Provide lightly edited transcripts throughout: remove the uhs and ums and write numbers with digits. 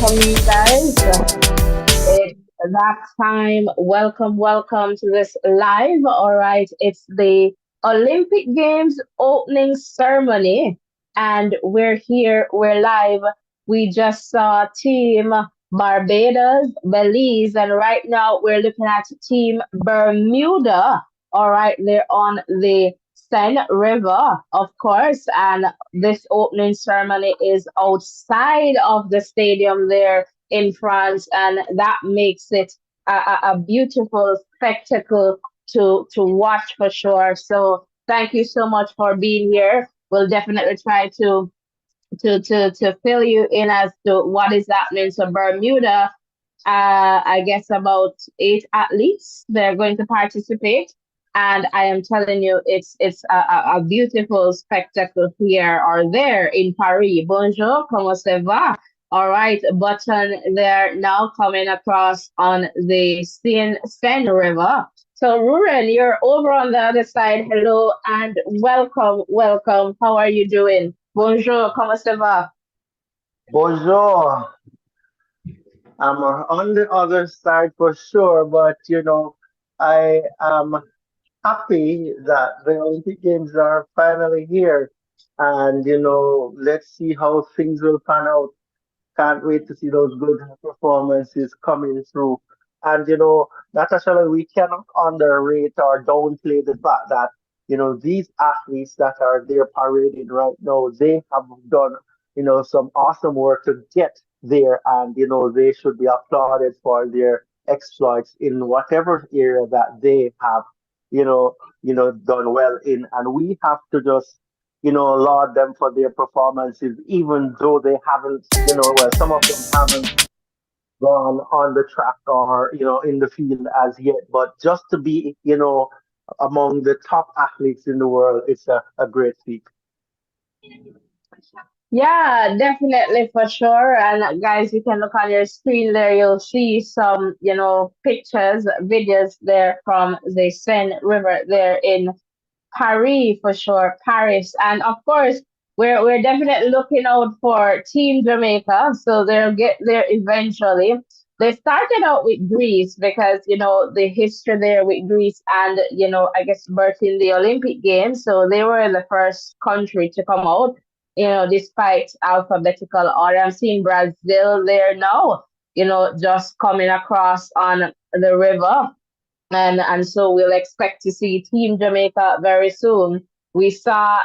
welcome you guys. It's that time. Welcome, welcome to this live. All right, it's the Olympic Games opening ceremony, and we're here. We're live. We just saw Team Barbados, Belize, and right now we're looking at Team Bermuda. All right, they're on the Seine River, of course, and this opening ceremony is outside of the stadium there in France, and that makes it a beautiful spectacle to watch for sure. So thank you so much for being here. We'll definitely try to fill you in as to what is happening. So Bermuda, I guess about 8 athletes they're going to participate, and I am telling you, it's a beautiful spectacle here or there in Paris. Bonjour, comment ça va? All right, Button, they're now coming across on the Seine River. So, Ruren, you're over on the other side. Hello and welcome, welcome. How are you doing? Bonjour, comment ça va? Bonjour. I'm on the other side for sure, but I am happy that the Olympic Games are finally here. And let's see how things will pan out. Can't wait to see those good performances coming through. And Natasha, we cannot underrate or downplay the fact that these athletes that are there parading right now, they have done some awesome work to get there, and they should be applauded for their exploits in whatever area that they have done well in, and we have to just laud them for their performances, even though they haven't, well, some of them haven't gone on the track or, in the field as yet. But just to be, among the top athletes in the world, it's a great feat. Yeah, definitely for sure. And guys, you can look on your screen there. You'll see some, pictures, videos there from the Seine River there in Paris for sure, Paris. And of course, we're definitely looking out for Team Jamaica. So they'll get there eventually. They started out with Greece because, the history there with Greece and, I guess birthing the Olympic Games. So they were the first country to come out, despite alphabetical order. I'm seeing Brazil there now, just coming across on the river, and so we'll expect to see Team Jamaica very soon. We saw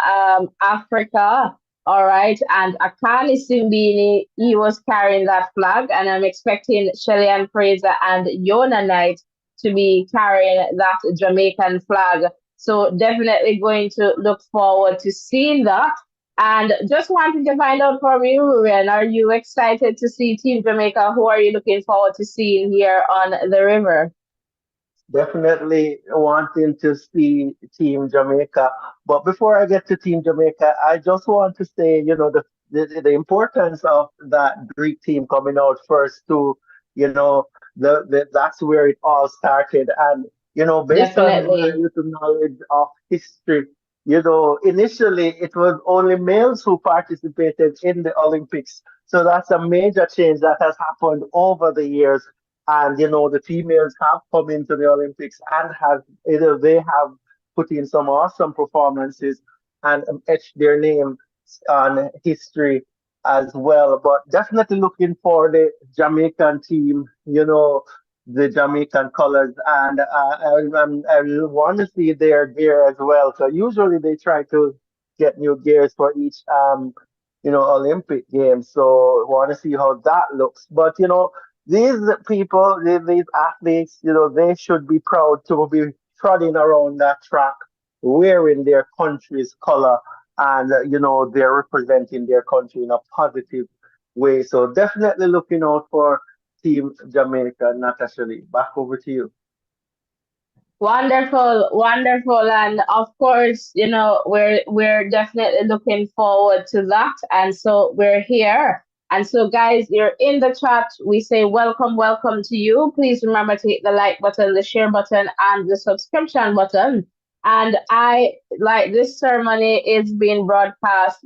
Africa, all right, and Akani Simbini, he was carrying that flag, and I'm expecting Shelly Ann Fraser and Yona Knight to be carrying that Jamaican flag. So definitely going to look forward to seeing that. And just wanted to find out from you, Ruben, are you excited to see Team Jamaica? Who are you looking forward to seeing here on the river? Definitely wanting to see Team Jamaica. But before I get to Team Jamaica, I just want to say, the importance of that Greek team coming out first to, that's where it all started. And, based on my Definitely. little knowledge of history, initially it was only males who participated in the Olympics. So that's a major change that has happened over the years. And the females have come into the Olympics and have either they have put in some awesome performances and etched their name on history as well. But definitely looking for the Jamaican team, the Jamaican colors, and I want to see their gear as well. So usually they try to get new gears for each Olympic Games. So want to see how that looks. But these people, these athletes, they should be proud to be trotting around that track wearing their country's color, and they're representing their country in a positive way. So definitely looking out for Team Jamaica. Natasha Lee, back over to you. Wonderful, wonderful, and of course, we're definitely looking forward to that, and so we're here. And so, guys, you're in the chat. We say welcome, welcome to you. Please remember to hit the like button, the share button, and the subscription button. And I like this ceremony is being broadcast,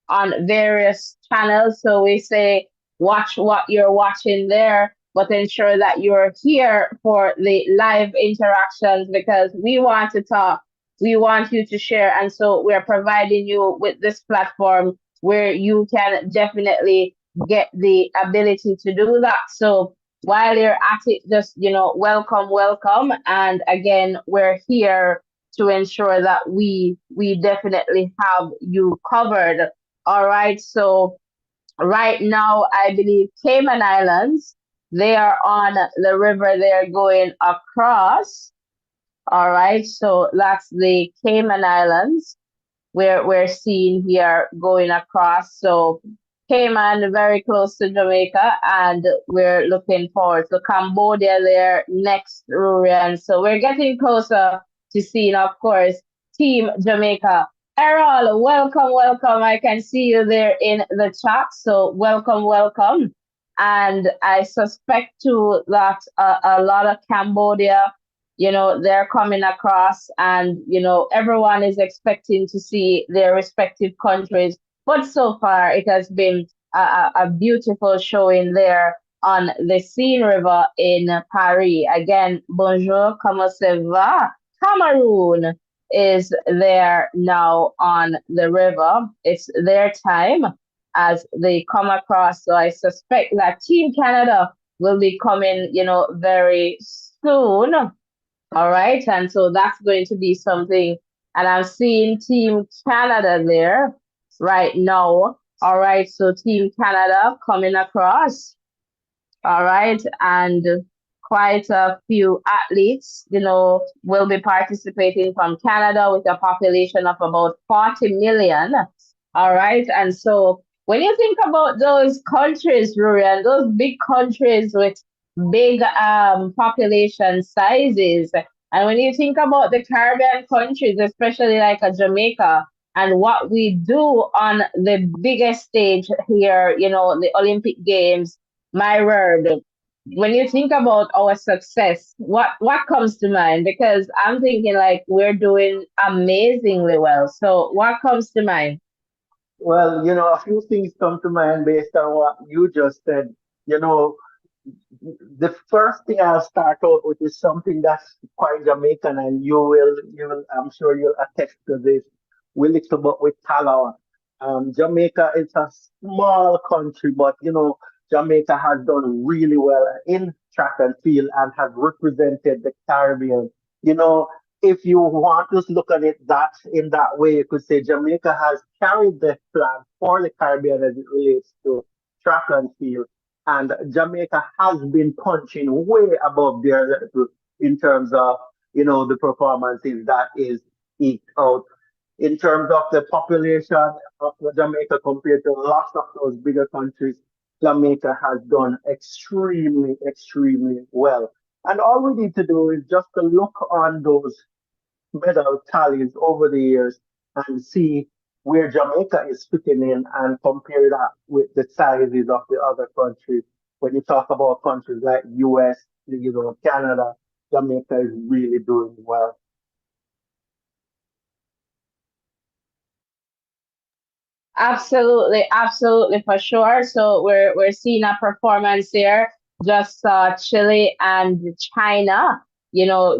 on various channels. So we say watch what you're watching there, but ensure that you're here for the live interactions because we want to talk. We want you to share. And so we're providing you with this platform where you can definitely get the ability to do that. So while you're at it, just, welcome, welcome. And again, we're here to ensure that we definitely have you covered. All right. So right now, I believe Cayman Islands, they are on the river, they're going across. All right. So that's the Cayman Islands we're seeing here going across. So Cayman very close to Jamaica, and we're looking forward to Cambodia there next, Rurian. So we're getting closer to seeing, of course, Team Jamaica. Errol, welcome, welcome. I can see you there in the chat. So welcome, welcome. And I suspect too that a lot of Cambodia, they're coming across, and everyone is expecting to see their respective countries, but so far it has been a beautiful showing there on the Seine River in Paris. Again, bonjour, comment ça va? Cameroon is there now on the river. It's their time as they come across, so I suspect that Team Canada will be coming, very soon. All right. And so that's going to be something. And I'm seeing Team Canada there right now. All right. So Team Canada coming across. All right. And quite a few athletes, will be participating from Canada with a population of about 40 million. All right. And so when you think about those countries, Rurian, those big countries with big population sizes, and when you think about the Caribbean countries, especially like a Jamaica, and what we do on the biggest stage here, the Olympic Games, my word, when you think about our success, what comes to mind? Because I'm thinking like we're doing amazingly well. So what comes to mind? Well, a few things come to mind based on what you just said. You know, the first thing I'll start out with is something that's quite Jamaican, and I'm sure you'll attest to this. We little bit with Talawa. Jamaica is a small country, but Jamaica has done really well in track and field and has represented the Caribbean. You know, if you want to look at it that in that way, you could say Jamaica has carried the flag for the Caribbean as it relates to track and field, and Jamaica has been punching way above their level in terms of the performances that is eked out. In terms of the population of Jamaica compared to lots of those bigger countries, Jamaica has done extremely, extremely well. And all we need to do is just to look on those medal tallies over the years and see where Jamaica is fitting in and compare that with the sizes of the other countries. When you talk about countries like US, Canada, Jamaica is really doing well. Absolutely, absolutely for sure. So we're seeing a performance here. Just Chile and China,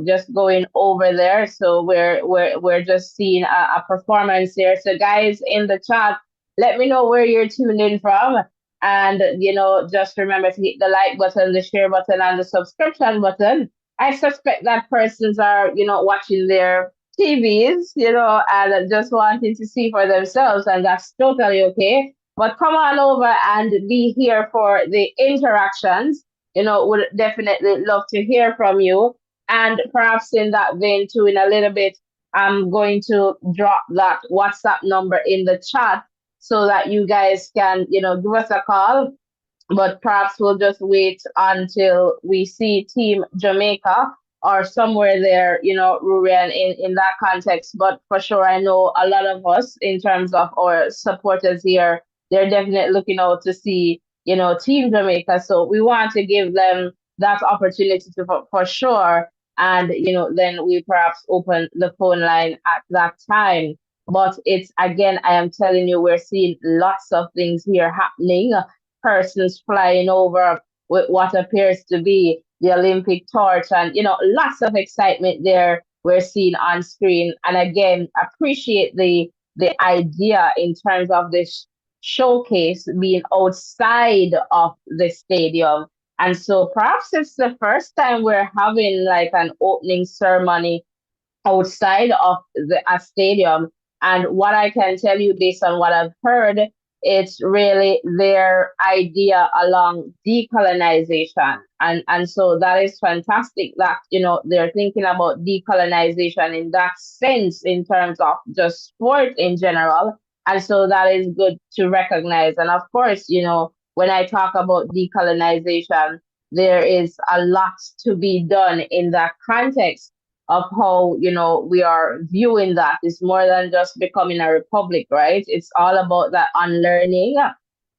just going over there. So we're just seeing a performance here. So guys in the chat, let me know where you're tuned in from. And just remember to hit the like button, the share button, and the subscription button. I suspect that persons are, watching their TVs, and just wanting to see for themselves, and that's totally okay. But come on over and be here for the interactions. Would definitely love to hear from you. And perhaps in that vein, too, in a little bit, I'm going to drop that WhatsApp number in the chat so that you guys can, give us a call, but perhaps we'll just wait until we see Team Jamaica or somewhere there, Rurian, in that context. But for sure, I know a lot of us, in terms of our supporters here, they're definitely looking out to see, Team Jamaica. So we want to give them that opportunity to, for sure. And, then we perhaps open the phone line at that time. But it's again, I am telling you, we're seeing lots of things here happening persons flying over with what appears to be the Olympic torch, and lots of excitement there we're seeing on screen. And again, appreciate the idea in terms of this showcase being outside of the stadium. And so perhaps it's the first time we're having like an opening ceremony outside of a stadium. And what I can tell you based on what I've heard, it's really their idea along decolonization. And so that is fantastic that, they're thinking about decolonization in that sense in terms of just sport in general. And so that is good to recognize. And of course, when I talk about decolonization, there is a lot to be done in that context of how we are viewing that. It's more than just becoming a republic, right? It's all about that unlearning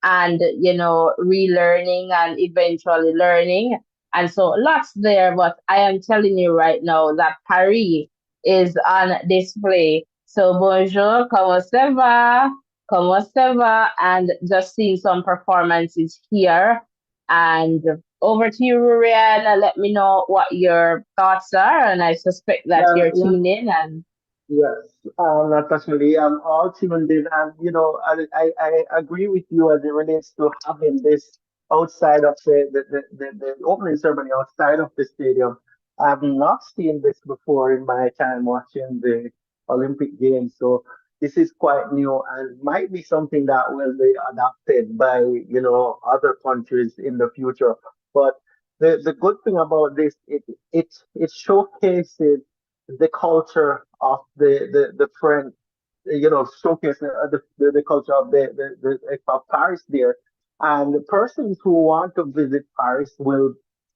and relearning and eventually learning. And so lots there, but I am telling you right now that Paris is on display. So bonjour, comment ça va, and just seeing some performances here. And over to you, Rurian. Let me know what your thoughts are. And I suspect that Yeah, you're yeah. tuned in. And Yes, Natasha, I'm all tuned in, and I agree with you as it relates to having this outside of the opening ceremony outside of the stadium. I've not seen this before in my time watching the Olympic Games, so this is quite new and might be something that will be adopted by other countries in the future. But the good thing about this, it showcases the culture of the French, showcase the culture of of Paris there. And the persons who want to visit Paris will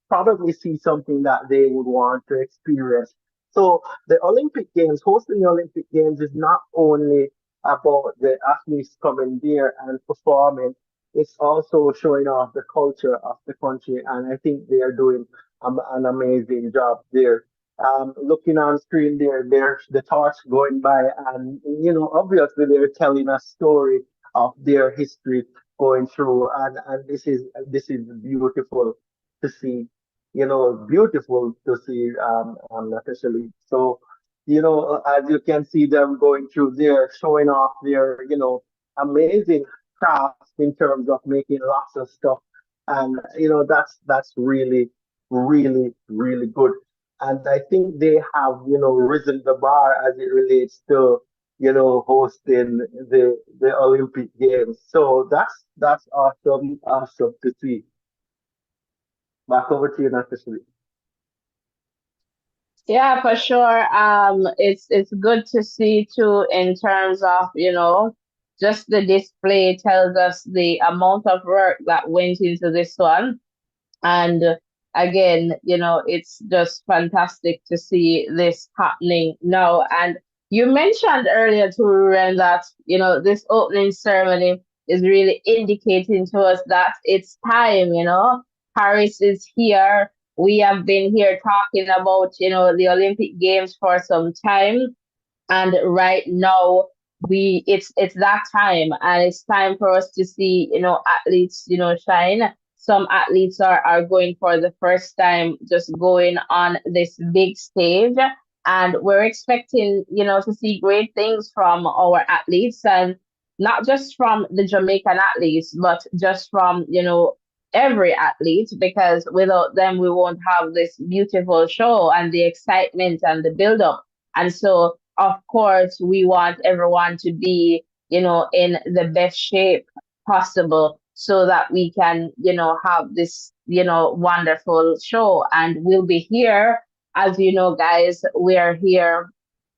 probably see something that they would want to experience. So the Olympic Games, hosting the Olympic Games is not only about the athletes coming there and performing, it's also showing off the culture of the country. And I think they are doing an amazing job there. Looking on screen there, there's the torch going by, and obviously they're telling a story of their history going through, and this is beautiful to see, beautiful to see, Natasha Lee. So, as you can see them going through there, showing off their, amazing craft in terms of making lots of stuff, and that's really, really, really good. And I think they have, risen the bar as it relates to, hosting the Olympic Games. So that's awesome, awesome to see. Back over to you, Natasha. yeah, for sure. It's good to see too in terms of, just the display tells us the amount of work that went into this one. And again, it's just fantastic to see this happening now. And you mentioned earlier to Ruren that, this opening ceremony is really indicating to us that it's time, Paris is here. We have been here talking about, the Olympic Games for some time, and right now it's that time, and it's time for us to see athletes shine. Some athletes are going for the first time, just going on this big stage, and we're expecting to see great things from our athletes, and not just from the Jamaican athletes, but just from every athlete, because without them we won't have this beautiful show and the excitement and the build up. And so, of course, we want everyone to be, in the best shape possible so that we can, have this, wonderful show. And we'll be here, as you know, guys, we're here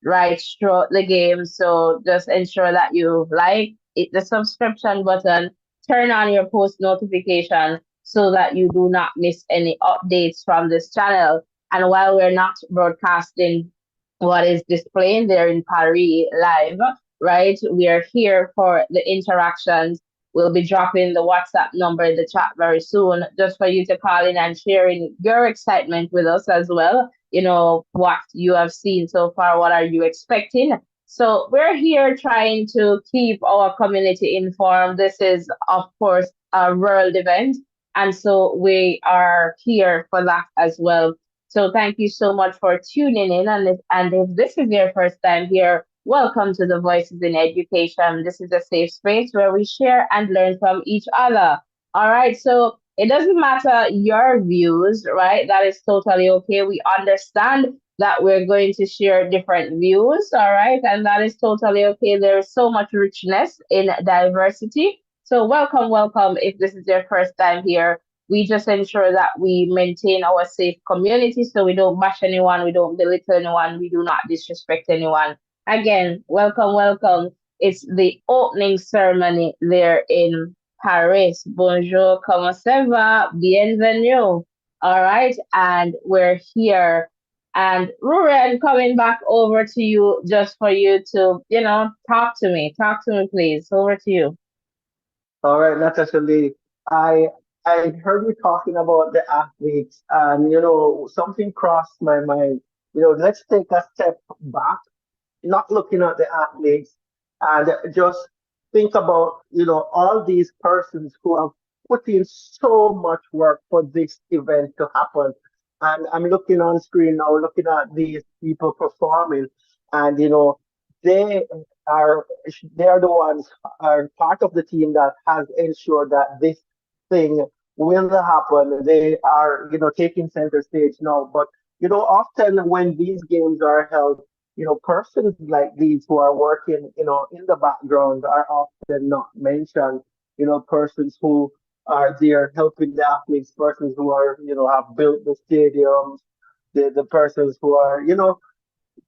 right throughout the game. So just ensure that you like it, the subscription button, turn on your post notification so that you do not miss any updates from this channel. And while we're not broadcasting what is displaying there in Paris live, right? We are here for the interactions. We'll be dropping the WhatsApp number in the chat very soon, just for you to call in and sharing your excitement with us as well. What you have seen so far, what are you expecting? So we're here trying to keep our community informed. This is, of course, a world event. And so we are here for that as well. So thank you so much for tuning in. And if this is your first time here, welcome to the Voices in Education. This is a safe space where we share and learn from each other. All right. So it doesn't matter your views, right? That is totally okay. We understand that we're going to share different views, all right? And that is totally okay. There is so much richness in diversity. So, welcome, welcome. If this is your first time here, we just ensure that we maintain our safe community so we don't bash anyone, we don't belittle anyone, we do not disrespect anyone. Again, welcome, welcome. It's the opening ceremony there in Paris. Bonjour, comment ça va? Bienvenue. All right. And we're here. And Ruren, coming back over to you just for you to, talk to me. Talk to me, please. Over to you. All right, Natasha Lee. I I heard you talking about the athletes, and something crossed my mind. Let's take a step back, not looking at the athletes, and just think about all these persons who have put in so much work for this event to happen. And I'm looking on screen now, looking at these people performing, and they they are the ones, are part of the team that has ensured that this thing will happen. They are taking center stage now, but often when these games are held, persons like these who are working, in the background are often not mentioned. Persons who are there helping the athletes, persons who are, have built the stadiums, the persons who are,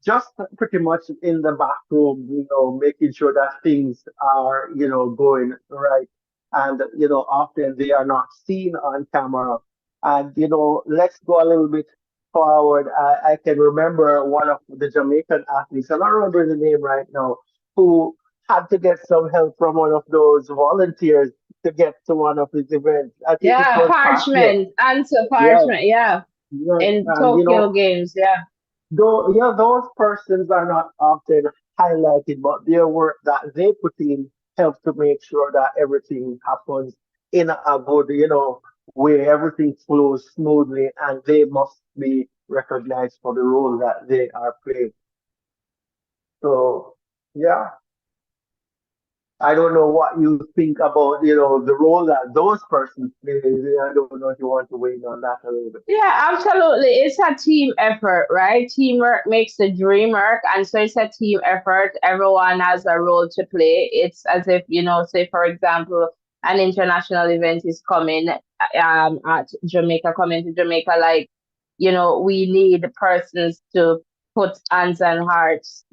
just pretty much in the back room, making sure that things are, going right. And, often they are not seen on camera. And, let's go a little bit forward. I can remember one of the Jamaican athletes, I don't remember the name right now, who had to get some help from one of those volunteers to get to one of his events. I think it Yeah, was Tokyo. parchment. Answer Yeah, parchment. Yeah. yeah. In And, Tokyo Games. Yeah. though, yeah, those persons are not often highlighted, but their work that they put in helps to make sure that everything happens in a good, way. Everything flows smoothly, and they must be recognized for the role that they are playing. So, yeah, I don't know what you think about, the role that those persons play. I don't know if you want to weigh in on that a little bit. Yeah, absolutely. It's a team effort, right? Teamwork makes the dream work. And so it's a team effort. Everyone has a role to play. It's as if, say, for example, an international event is coming at Jamaica, coming to Jamaica. Like, we need persons to put hands and hearts,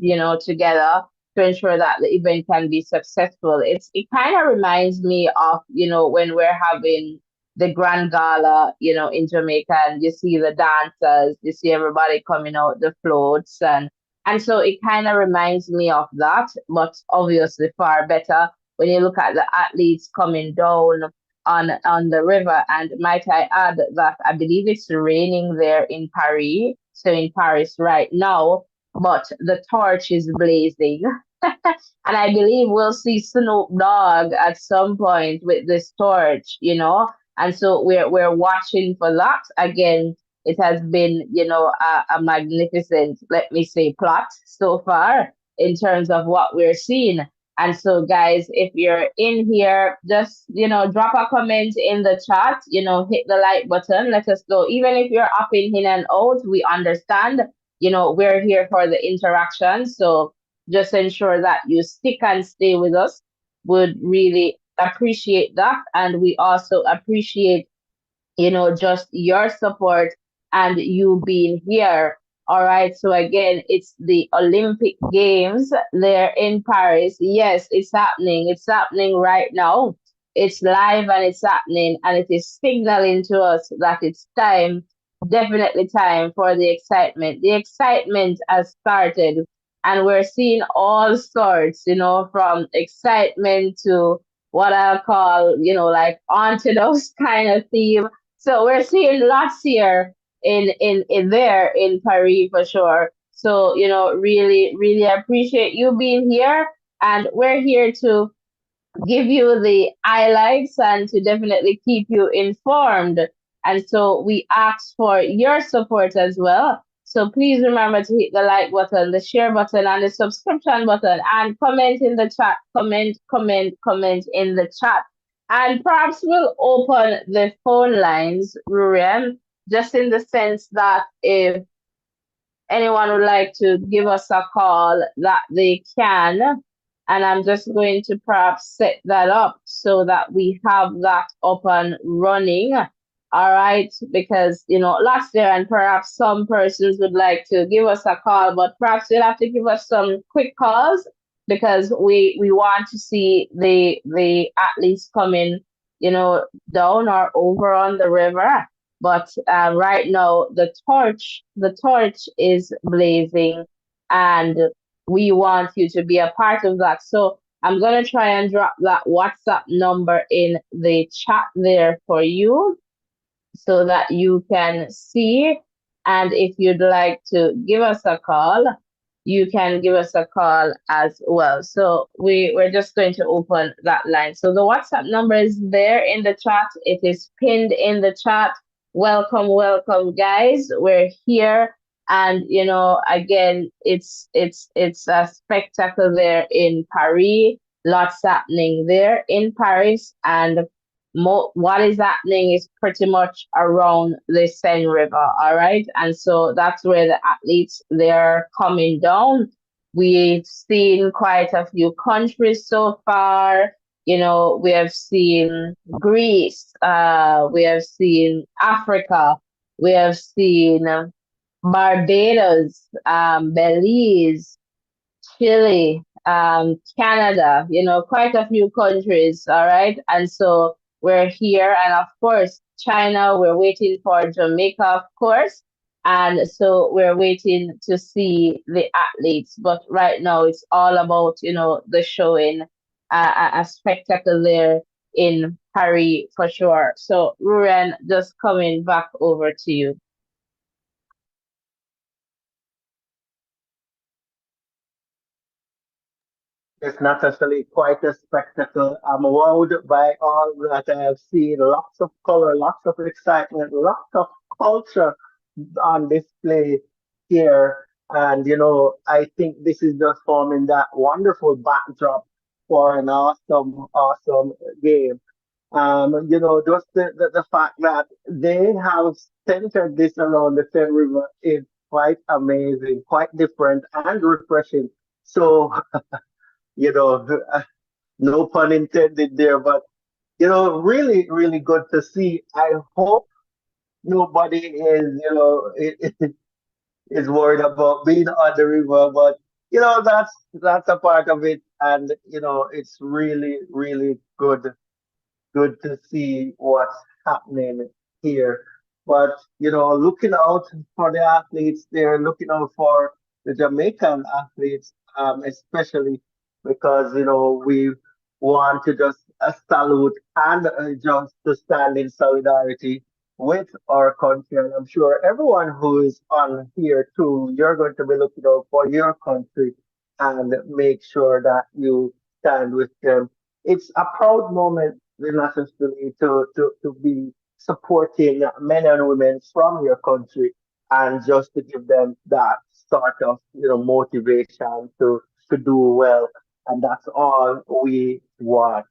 together to ensure that the event can be successful. It kind of reminds me of, when we're having the grand gala, in Jamaica, and you see the dancers, you see everybody coming out the floats, and so it kind of reminds me of that, but obviously far better when you look at the athletes coming down on the river. And might I add that I believe it's raining there in Paris, so in Paris right now, but the torch is blazing. And I believe we'll see Snoop Dogg at some point with this torch, and so we're watching for that. Again, it has been, a magnificent, let me say, plot so far in terms of what we're seeing. And so, guys, if you're in here, just, drop a comment in the chat, hit the like button. Let us know. Even if you're up in and out, we understand. We're here for the interaction. So just ensure that you stick and stay with us. Would really appreciate that. And we also appreciate, just your support and you being here. All right. So again, it's the Olympic Games there in Paris. Yes, it's happening. It's happening right now. It's live and it's happening, and it is signaling to us that it's time, definitely time for the excitement. The excitement has started, and we're seeing all sorts, from excitement to what I'll call, like onto those kind of theme. So we're seeing lots here in there in Paris for sure. So, really, really appreciate you being here. And we're here to give you the highlights and to definitely keep you informed. And so we ask for your support as well. So please remember to hit the like button, the share button, and the subscription button, and comment in the chat. Comment in the chat. And perhaps we'll open the phone lines, Rurian, just in the sense that if anyone would like to give us a call that they can. And I'm just going to perhaps set that up so that we have that up and running. All right, because last year, and perhaps some persons would like to give us a call, but perhaps you'll have to give us some quick calls because we want to see the athletes coming, down or over on the river. But right now, the torch is blazing, and we want you to be a part of that. So I'm gonna try and drop that WhatsApp number in the chat there for you so that you can see. And if you'd like to give us a call, you can give us a call as well. So we're just going to open that line. So the WhatsApp number is there in the chat. It is pinned in the chat. Welcome, welcome, guys. We're here. And again, it's a spectacle there in Paris. Lots happening there in Paris, and what is happening is pretty much around the Seine River, all right? And so that's where the athletes they're coming down. We've seen quite a few countries so far. We have seen Greece, we have seen Africa, we have seen Barbados, Belize, Chile, Canada, quite a few countries, all right? And so we're here, and of course, China, we're waiting for Jamaica, of course. And so we're waiting to see the athletes. But right now, it's all about, the showing a spectacle there in Paris for sure. So, Ruren, just coming back over to you. It's not actually quite a spectacle. I'm wowed by all that I have seen. Lots of color, lots of excitement, lots of culture on display here. And, I think this is just forming that wonderful backdrop for an awesome, awesome game. Just the fact that they have centered this around the Seine River is quite amazing, quite different and refreshing. So, you know, no pun intended there, but really, really good to see. I hope nobody is worried about being on the river, but that's a part of it, and it's really, really good to see what's happening here. But looking out for the athletes, they're looking out for the Jamaican athletes, especially because we want to just salute and just to stand in solidarity with our country. And I'm sure everyone who is on here too, you're going to be looking out for your country and make sure that you stand with them. It's a proud moment necessarily to be supporting men and women from your country and just to give them that sort of motivation to do well, and that's all we want.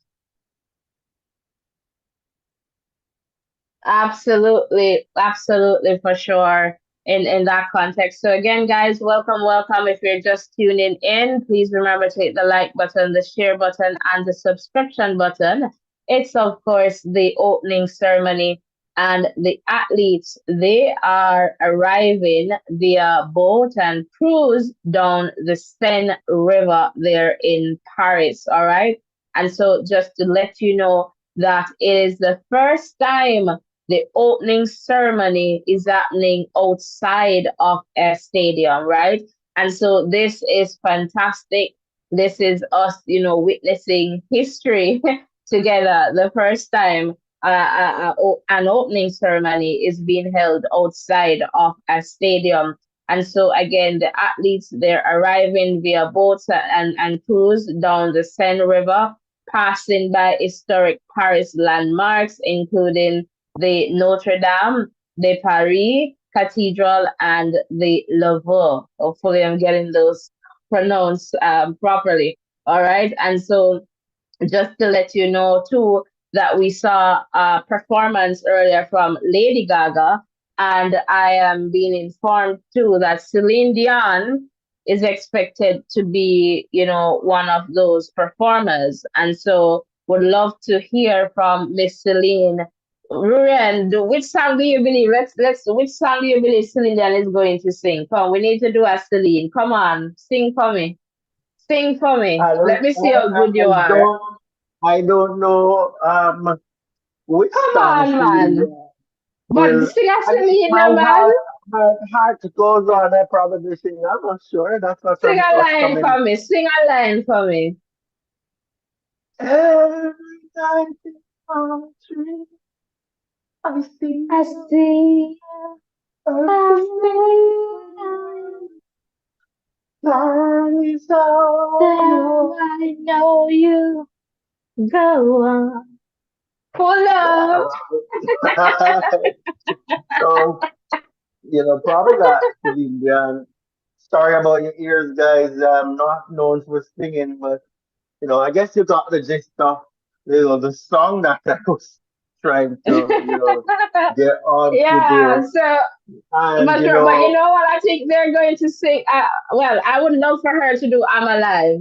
Absolutely, absolutely for sure in that context. So again, guys, welcome, welcome. If you're just tuning in, please remember to hit the like button, the share button, and the subscription button. It's of course the opening ceremony, and the athletes they are arriving via boat and cruise down the Seine River there in Paris. All right. And so just to let you know that it is the first time the opening ceremony is happening outside of a stadium, right? And so this is fantastic. This is us, witnessing history together. The first time an opening ceremony is being held outside of a stadium. And so again, the athletes, they're arriving via boats and cruise down the Seine River, passing by historic Paris landmarks, including the Notre Dame de Paris Cathedral and the Louvre. Hopefully, I'm getting those pronounced properly. All right. And so just to let you know too that we saw a performance earlier from Lady Gaga, and I am being informed too that Celine Dion is expected to be, one of those performers, and so would love to hear from Miss Celine. Ruren, which song do you believe? Which song do you believe Celine Dion is going to sing? Come, we need to do a Celine. Come on, sing for me. Sing for me. I don't, Let me see how good you are. I don't know which Come song on, man. Celine But will. sing a I mean, if Selena, man. my heart goes on, I probably sing. I'm not sure. That's Sing a what's line coming. for me. Sing a line for me. Every night in my dream, I see I you, see I a feel freedom. that is all I Now know. I know you. Go on. Pull Yeah, up. so probably that, Celine Dion. Sorry about your ears, guys. I'm not known for singing, but I guess you got the gist of the song that I was trying to get on to Yeah, there, so and but you know what? I think they're going to sing. Well, I would love for her to do "I'm Alive."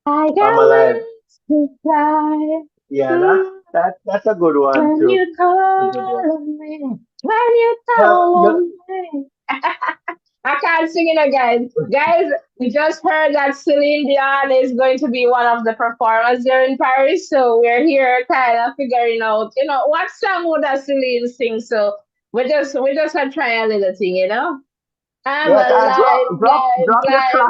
I I'm got alive. wings to fly. Yeah, Mm, that's a good one when too. you A good one. call on me, when you Well, call on me. I can't sing it again. Guys, we just heard that Celine Dion is going to be one of the performers here in Paris. So we're here kind of figuring out, what song would that Celine sing? So we just gonna try a little thing. I'm yeah, alive, live, drop your live, track,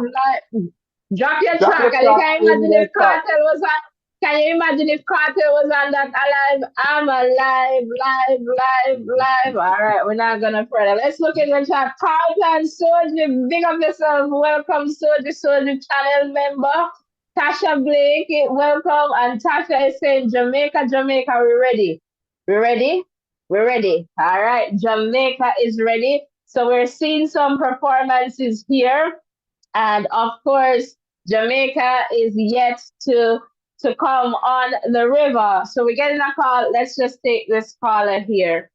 live. Drop your drop track. your And you track can in imagine the if chat. Cartel was on. Can you imagine if Cartel was on that alive? I'm alive, live, live, live. All right, we're not gonna further. Let's look in the chat. Carlton, Soji, big up yourself. Welcome, Soji channel member. Tasha Blake, welcome. And Tasha is saying, Jamaica, Jamaica, we're ready. We're ready? We're ready. All right, Jamaica is ready. So we're seeing some performances here. And of course, Jamaica is yet to come on the river. So we're getting a call. Let's just take this caller here.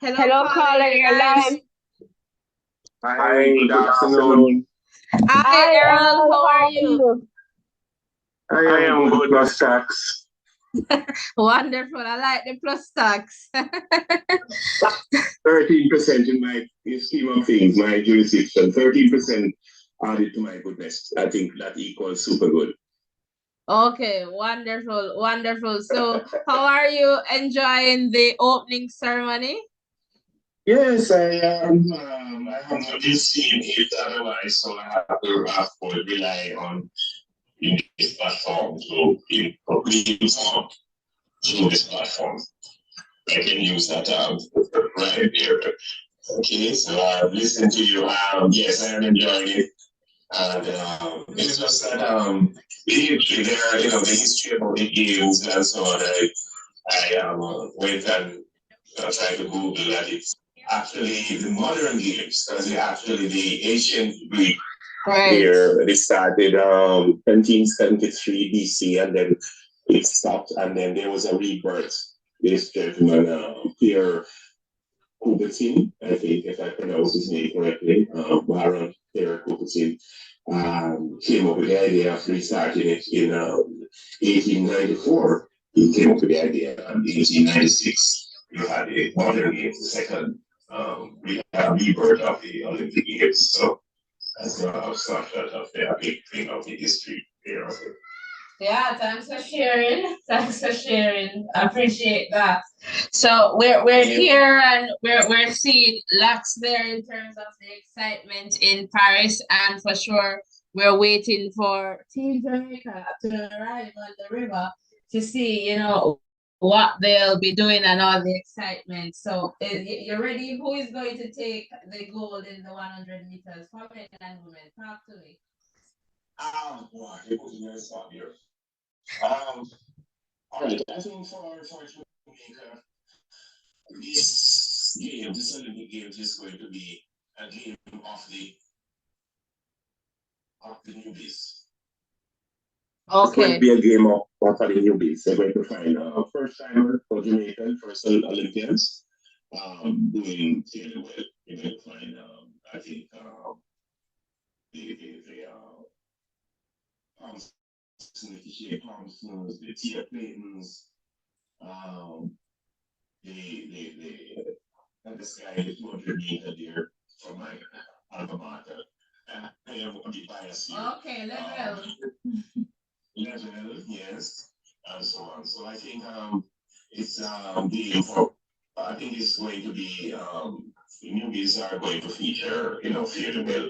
Hello, Hello, caller, caller, you're you're live. live. Hi, good Good afternoon. afternoon. Hi, Hi, Errol. Earl. How How are are you? you? I am good, Miss Tax. Wonderful. I like the plus tax. 13% in my scheme of things, my jurisdiction. 13% added to my goodness. I think that equals super good. Okay, wonderful, wonderful. So, how are you enjoying the opening ceremony? Yes, I am. I have not been seeing it otherwise, so I have to rely on in this platform to inform through this platform. I can use that right there. Okay, so I've listened to you. Yes, I am enjoying it. And it's just that there, the history about the games and so on. I went and tried to Google that it's actually the modern games, because they're actually the ancient Greek, Right. where they started 1773 BC, and then it stopped, and then there was a rebirth. This gentleman, Pierre Coubertin, I think, if I pronounce his name correctly, Baron Pierre Coubertin, came up with the idea of restarting it in 1894. He came up with the idea in 1896. You had the modern games, the second rebirth of the Olympic Games. So that's a snapshot of the big thing of the history there. Yeah, thanks for sharing. Thanks for sharing. I appreciate that. So we're here and we're seeing lots there in terms of the excitement in Paris, and for sure we're waiting for Team Jamaica to arrive on the river to see, what they'll be doing and all the excitement. So you're ready? Who is going to take the gold in the 100 meters for men and women? Talk to me. Boy, it was a nice out here. Um, all right, I think for Jamaica, this Olympic Games is going to be a game of the newbies. It's going to Okay. be a game of the newbies. They're going to find a first timer for Jamaica, first Olympians, doing fairly well. You're going to find, I think, the Thompsons, the Tia Claytons, um, the and this guy is 200 meter there from my alma mater. I am a bit biased here. Okay, level. Level, yes, and so on. So I think it's game for. I think it's going to be the newbies are going to feature, fairly well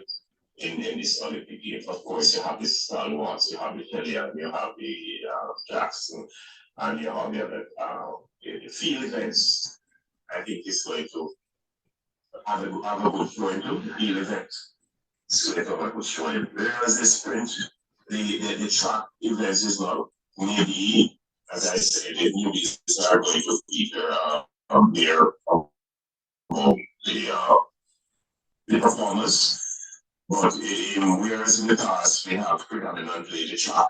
in this Olympic Games. Of course, you have the stalwarts, you have the Kellyan, you have the Jackson, and you have the other the field events. I think it's going to have a good showing too. The field event is going to have a good showing. Whereas the sprint, the track events is not maybe, as I said, the newbies are going to feature their the the performance. But whereas in the past we have predominantly the track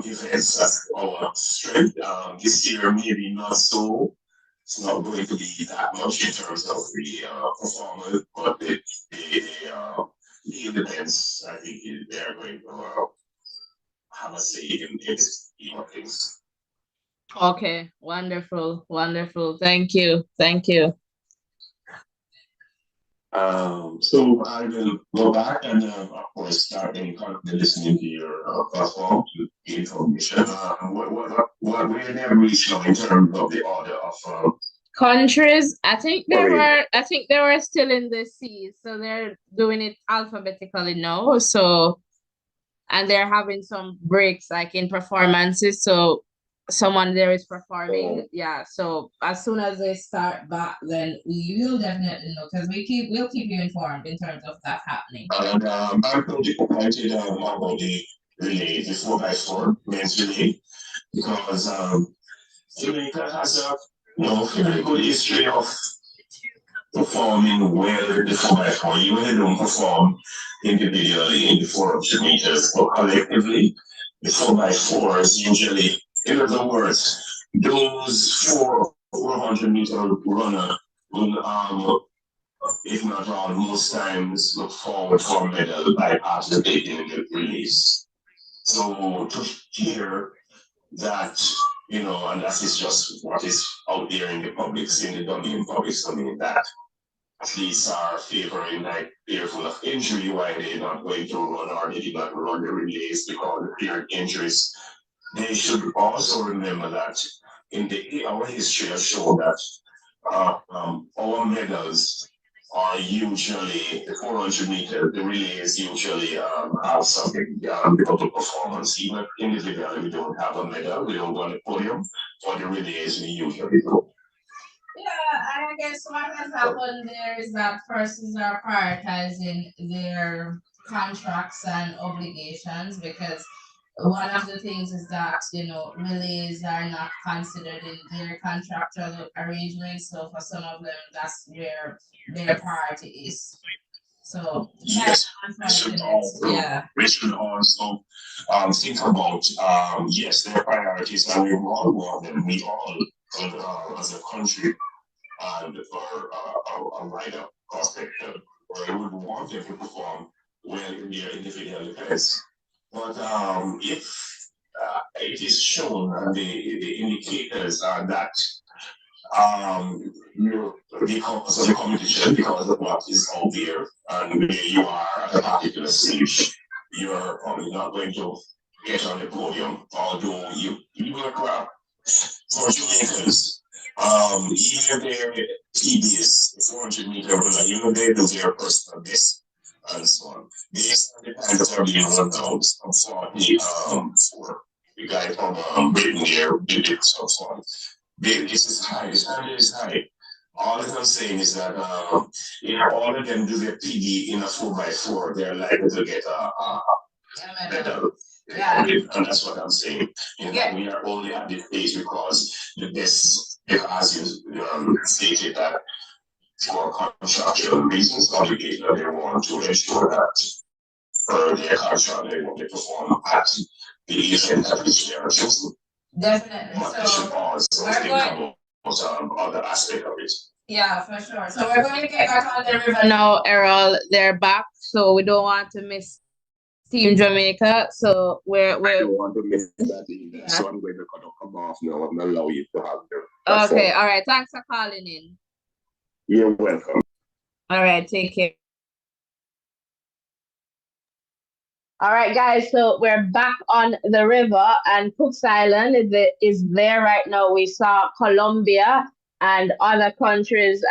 events as our strength, this year maybe not so. It's not going to be that much in terms of the performance, but the events, I think they're going to have a say in this things. Okay, wonderful, wonderful. Thank you, thank you. So I will go back and, of course, start any listening to your platform to get information. Where they have reached now in terms of the order of Countries, I think sorry. they were still in the C, so they're doing it alphabetically now. So and they're having some breaks like in performances. So someone there is performing. Yeah. So as soon as they start back, then we will definitely know because we'll keep you informed in terms of that happening. And I'm going to comment about the relay, the 4x4 men's relay, because Jamaica has a fairly good history of performing well in the 4x4. Even they don't perform individually in the 400 meters, but collectively, the 4x4s usually, in other words, those 400-meter runner will, if not all, most times look forward for a medal by participating in the release. So to hear that, and that is just what is out there in the public, in the domain, public domain, that athletes are favoring like fearful of injury, why they're not going to run or they did not run the relays because of fear injuries. They should also remember that our history has shown that our medals are usually the 400 meter, the relays usually have something because of performance. Even individually, we don't have a medal, we don't go on the podium. For the relays, we usually do. Yeah, I guess what has happened there is that persons are prioritizing their contracts and obligations because one of the things is that relays are not considered in their contractual arrangements. So for some of them, that's where their priority is. So yes, we should also think about yes, their priorities, and we all want them. We all, as a country, and for a rider perspective, or we would want them to perform well in their individual events. But if it is shown and the indicators are that because of the competition, because of what is out there, and where you are at a particular stage, you're probably not going to get on the podium, although you will grab for Jamaicans. Even their PBs, 400 meter runner, even they do their personal best and so on. Based on the time that are being run down, some 40 for the guy from Britain there did it, so on. this is high. The standard is high. All that I'm saying is that if all of them do their PD in a 4x4, they're likely to get a medal. Yeah. And that's what I'm saying. And that we are only at this stage because the best, as you stated, that for contractual reasons, obligation, they want to ensure that per their contract, they want to perform at the event at which they are chosen. Definitely. But they should pause and think about other aspect of it. Yeah, for sure. So we're going to get back on the river now, Errol. They're back, so we don't want to miss Team Jamaica. So I don't want to miss that either. Yeah. So I'm going to come off now and allow you to have them. Okay, all right. Thanks for calling in. You're welcome. All right, take care. All right, guys, so we're back on the river, and Cook's Island is there right now. We saw Colombia and other countries.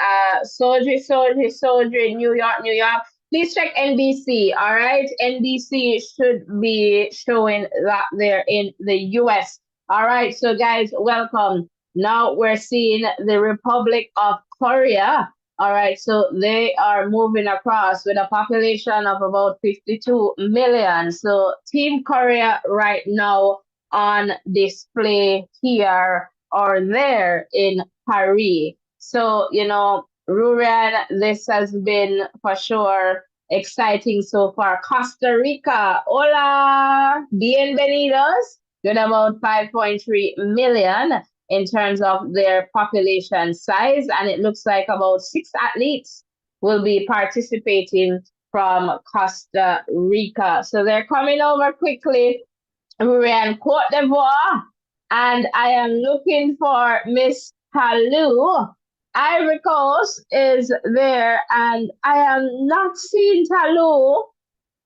Sodri, New York, New York. Please check NBC, all right? NBC should be showing that they're in the US. All right, so guys, welcome. Now we're seeing the Republic of Korea. All right, so they are moving across with a population of about 52 million. So Team Korea right now on display here or there in Paris. So, Rurian, this has been for sure exciting so far. Costa Rica, hola, bienvenidos, with about 5.3 million in terms of their population size, and it looks like about 6 athletes will be participating from Costa Rica. So they're coming over quickly. We're in Cote d'Ivoire, and I am looking for Miss Talou. Ivory Coast is there, and I am not seeing Talou,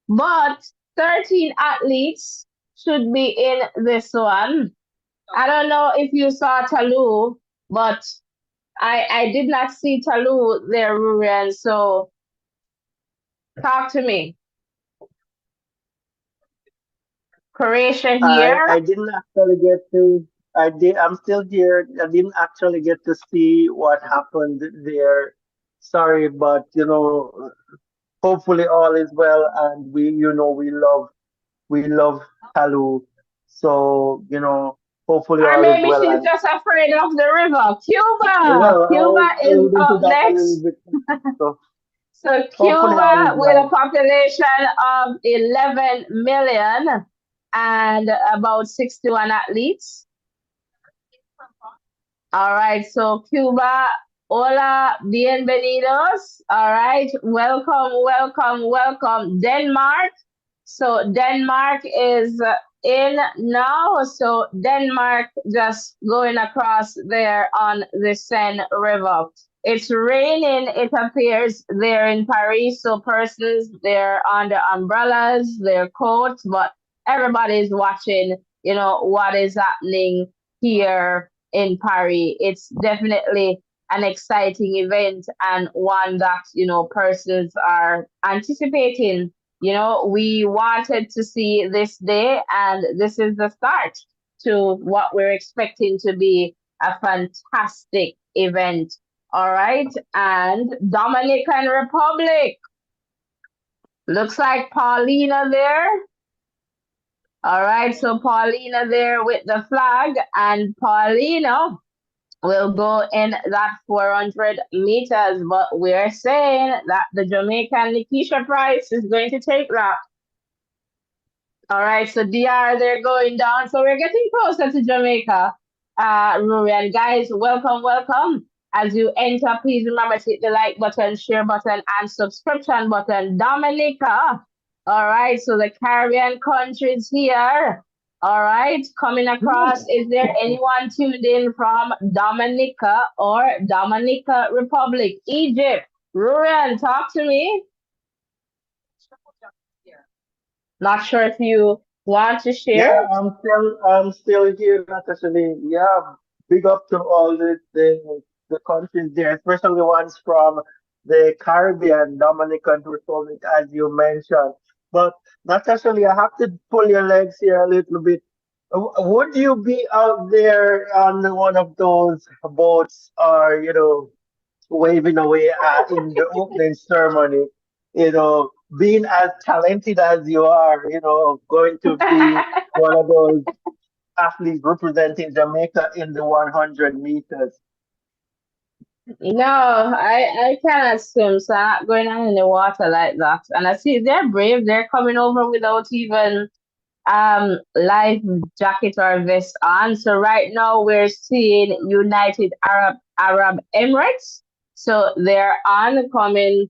but 13 athletes should be in this one. I don't know if you saw Talou, but I did not see Talou there, Rurian. So talk to me. Croatia here. I didn't actually get to. I'm still here. I didn't actually get to see what happened there. Sorry, but hopefully all is well, and we love Kalu. So hopefully Or all is maybe well. she's And just afraid of the river. Cuba. well, Cuba I'll is delve into up that a little next. bit. So So hopefully all Cuba is with a well. population of 11 million and about 61 athletes. All right, so Cuba, hola, bienvenidos. All right, welcome, welcome, welcome. Denmark. So Denmark is in now. So Denmark just going across there on the Seine River. It's raining, it appears, there in Paris. So persons, they're under umbrellas, their coats, but everybody's watching, what is happening here in Paris. It's definitely an exciting event and one that, persons are anticipating. We wanted to see this day, and this is the start to what we're expecting to be a fantastic event. All right. And Dominican Republic. Looks like Paulina there. All right. So Paulina there with the flag, and Paulina will go in that 400 meters. But we're saying that the Jamaican Nikisha Price is going to take that. All right, so DR, they're going down. So we're getting closer to Jamaica. Rurian, guys, welcome, welcome. As you enter, please remember to hit the like button, share button, and subscription button. Dominica. All right, so the Caribbean countries here. All right, coming across. Is there anyone tuned in from Dominica or Dominica Republic? Egypt. Rurian, talk to me. Not sure if you want to share. Yeah, I'm still here, Natasha. Yeah, big up to all the countries there, especially the ones from the Caribbean, Dominican Republic, as you mentioned. But Natasha, I have to pull your legs here a little bit. Would you be out there on one of those boats or, waving away in the opening ceremony, being as talented as you are, going to be one of those athletes representing Jamaica in the 100 meters? No, I cannot swim, so I'm not going on in the water like that. And I see they're brave. They're coming over without even life jacket or vest on. So right now we're seeing United Arab Emirates. So they're on coming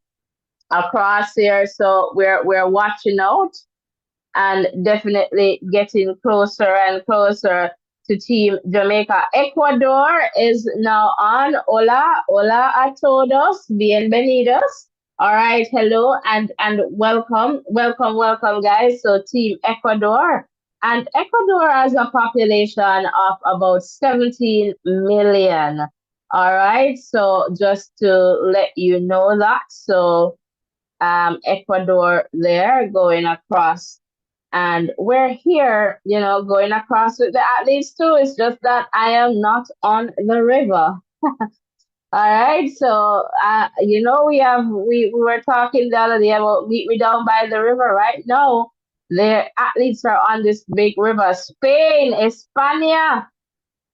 across here. So we're watching out and definitely getting closer and closer to Team Jamaica. Ecuador is now on. Hola, hola a todos, bienvenidos. All right, hello and welcome, welcome, welcome, guys. So Team Ecuador, and Ecuador has a population of about 17 million. All right, so just to let you know that. So Ecuador there going across. And we're here, going across with the athletes too. It's just that I am not on the river. All right. So, we were talking the other day about meet me down by the river. Right now, the athletes are on this big river. Spain, España,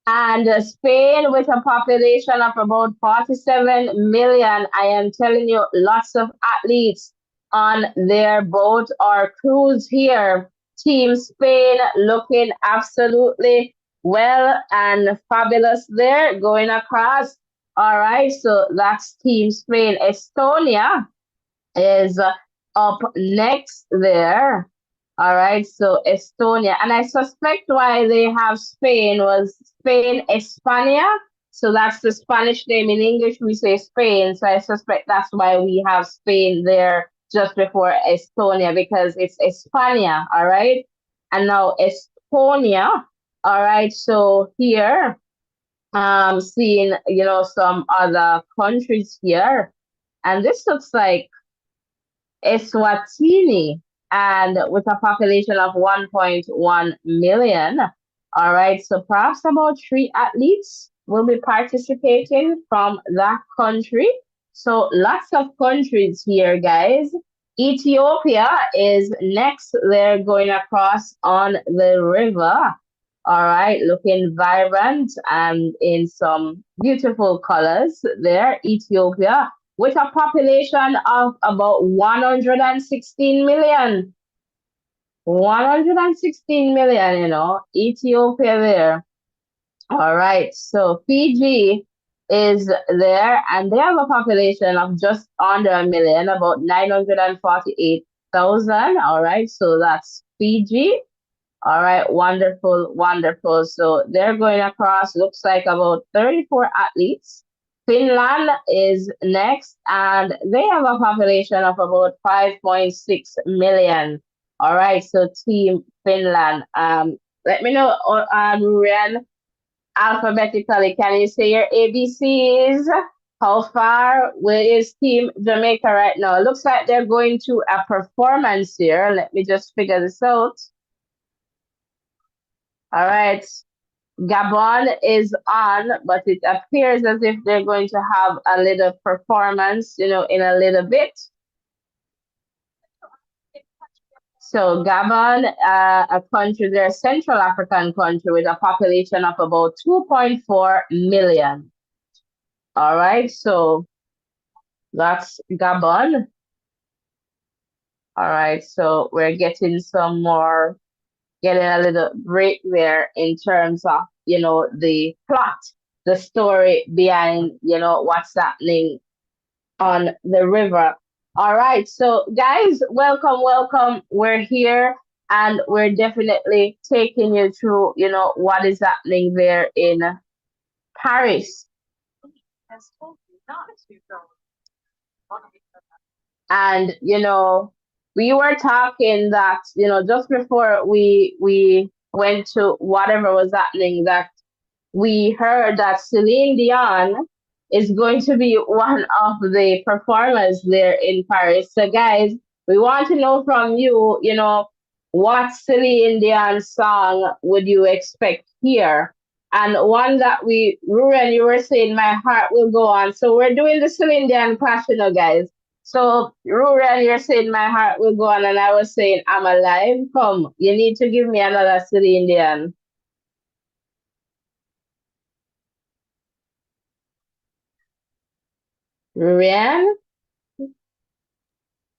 and Spain, with a population of about 47 million, I am telling you, lots of athletes on their boat or cruise here. Team Spain looking absolutely well and fabulous there going across. All right, so that's Team Spain. Estonia is up next there. All right, so Estonia, and I suspect why they have Spain was Spain, España. So that's the Spanish name. In English, we say Spain. So I suspect that's why we have Spain there just before Estonia, because it's España. All right, and now Estonia. All right, so here, seeing some other countries here, and this looks like Eswatini, and with a population of 1.1 million. All right, so perhaps about three athletes will be participating from that country. So lots of countries here, guys. Ethiopia is next. They're going across on the river. All right, looking vibrant and in some beautiful colors there, Ethiopia, with a population of about 116 million. 116 million, Ethiopia there. All right, so Fiji is there, and they have a population of just under a million, about 948,000. All right, so that's Fiji. All right, wonderful, wonderful. So they're going across, looks like about 34 athletes. Finland is next, and they have a population of about 5.6 million. All right, so Team Finland. Let me know, Ryan, alphabetically. Can you say your ABCs? How far? Where is Team Jamaica right now? It looks like they're going to a performance here. Let me just figure this out. All right. Gabon is on, but it appears as if they're going to have a little performance, in a little bit. So Gabon, a country, they're a Central African country with a population of about 2.4 million. All right, so that's Gabon. All right, so we're getting getting a little break there in terms of, the plot, the story behind, what's happening on the river. All right, so guys, welcome, welcome. We're here and we're definitely taking you through, what is happening there in Paris. And we were talking that just before we went to whatever was happening, that we heard that Celine Dion is going to be one of the performers there in Paris. So guys, we want to know from you, what Celine Dion song would you expect here? And one that Ruren, you were saying, My Heart Will Go On. So we're doing the Celine Dion clash, guys. So Ruren, you're saying My Heart Will Go On, and I was saying I'm alive. Come, you need to give me another Celine Dion. Ruren?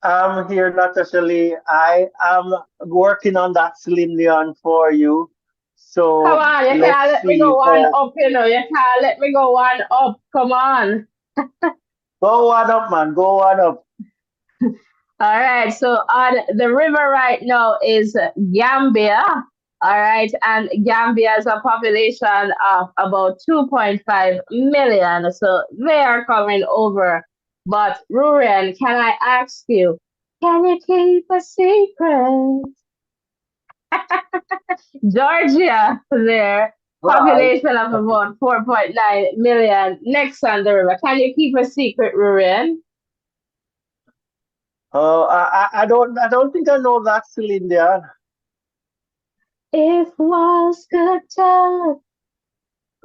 I'm here, Natasha. I am working on that Celine Dion for you. Come So on, you can't let's let me go see one how. up, You can't let me go one up. Come on. Go on up, man. Go on up. All right, so on the river right now is Gambia. All right, and Gambia has a population of about 2.5 million. So they are coming over. But Ruren, can I ask you, can you keep a secret? Georgia, their Right. population of about 4.9 million. Next on the river. Can you keep a secret, Ruren? I don't think I know that Celine Dion. If walls could talk,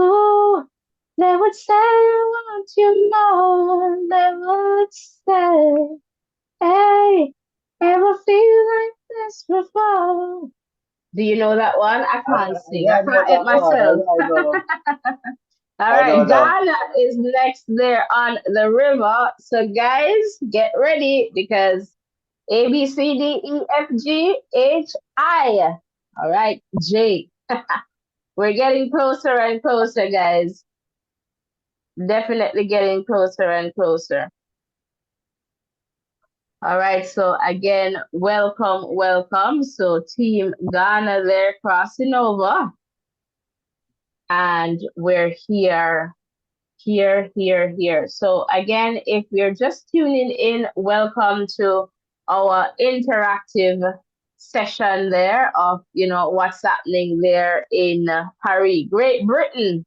ooh, they would say, I want you more. They would say, hey, ever feel like this before? Do you know that one? I can't sing. Yeah, I I know can't help that one. myself. I know. All I know right, that. Ghana is next there on the river. So, guys, get ready because A, B, C, D, E, F, G, H, I. All right, J. We're getting closer and closer, guys. Definitely getting closer and closer. All right, so again, welcome, welcome. So, Team Ghana there crossing over, and we're here. So again, if you're just tuning in, welcome to our interactive session there of what's happening there in Paris, Great Britain.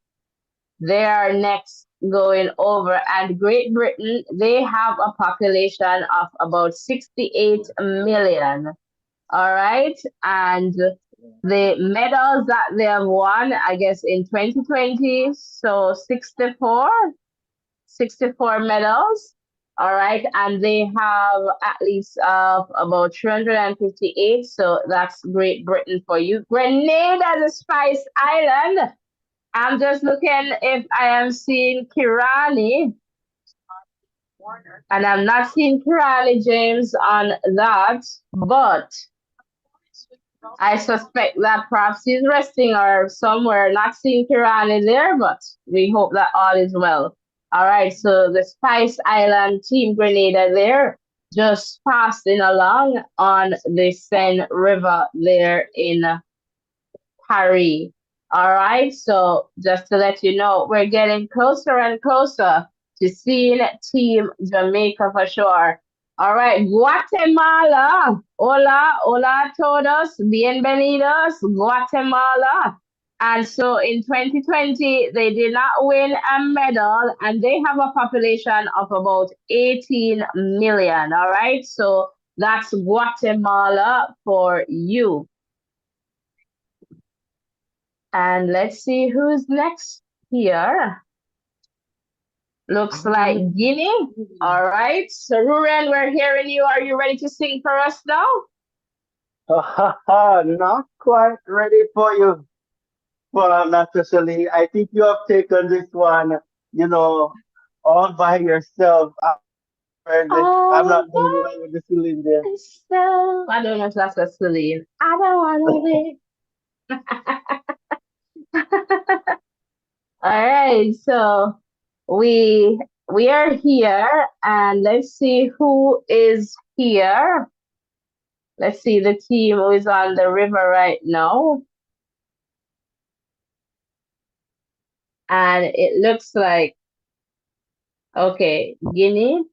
They are next going over, and Great Britain, they have a population of about 68 million. All right, and the medals that they have won, I guess, in 2020, so 64 medals. All right. And they have athletes of about 358. So that's Great Britain for you. Grenada, the Spice Island. I'm just looking if I am seeing Kirani. And I'm not seeing Kirani James on that. But I suspect that perhaps he's resting or somewhere. Not seeing Kirani there, but we hope that all is well. All right, so the Spice Island Team Grenada there, just passing along on the Seine River there in Paris. All right, so just to let you know, we're getting closer and closer to seeing Team Jamaica for sure. All right, Guatemala. Hola, hola a todos. Bienvenidos, Guatemala. And so in 2020, they did not win a medal, and they have a population of about 18 million. All right, so that's Guatemala for you. And let's see who's next here. Looks like Guinea. All right. So, Ruren, we're hearing you. Are you ready to sing for us now? Not quite ready for you, well, Natasha. I think you have taken this one, you know, all by yourself. I'm All not doing by well with the cylinder. myself. I don't know if that's a Celine. I don't want to be. All right. So we are here, and let's see who is here. Let's see the team who is on the river right now. And it looks like, okay, Guinea.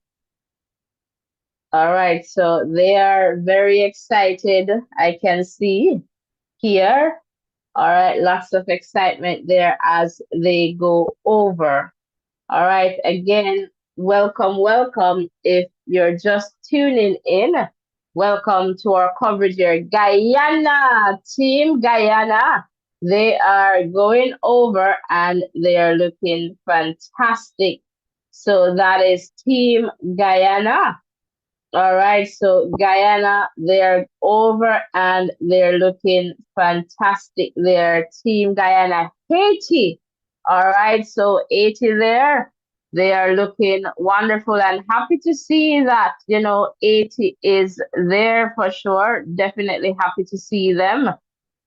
All right, so they are very excited. I can see here. All right, lots of excitement there as they go over. All right, again, welcome, welcome. If you're just tuning in, welcome to our coverage here. Guyana, Team Guyana. They are going over and they are looking fantastic. So that is Team Guyana. All right, so Guyana, they're over and they're looking fantastic. Their Team Guyana, Haiti. All right, so Haiti there, they are looking wonderful and happy to see that, Haiti is there for sure. Definitely happy to see them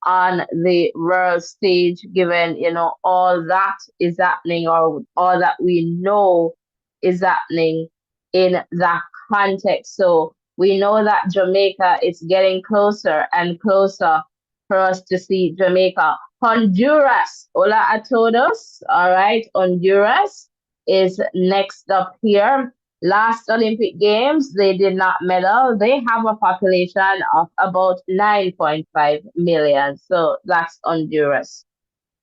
on the world stage, given, all that is happening or all that we know is happening in that context. So we know that Jamaica is getting closer and closer for us to see Jamaica. Honduras, hola a todos. All right, Honduras is next up here. Last Olympic Games, they did not medal. They have a population of about 9.5 million. So that's Honduras.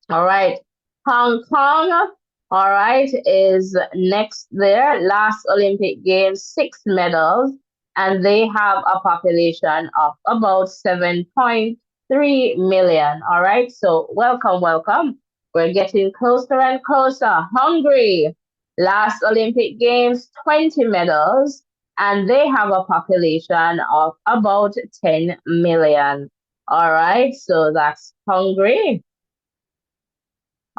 All right. Hong Kong, all right, is next there. Last Olympic Games, 6 medals, and they have a population of about 7.3 million. All right. So welcome, welcome. We're getting closer and closer. Hungary, last Olympic Games, 20 medals, and they have a population of about 10 million. All right. So that's Hungary.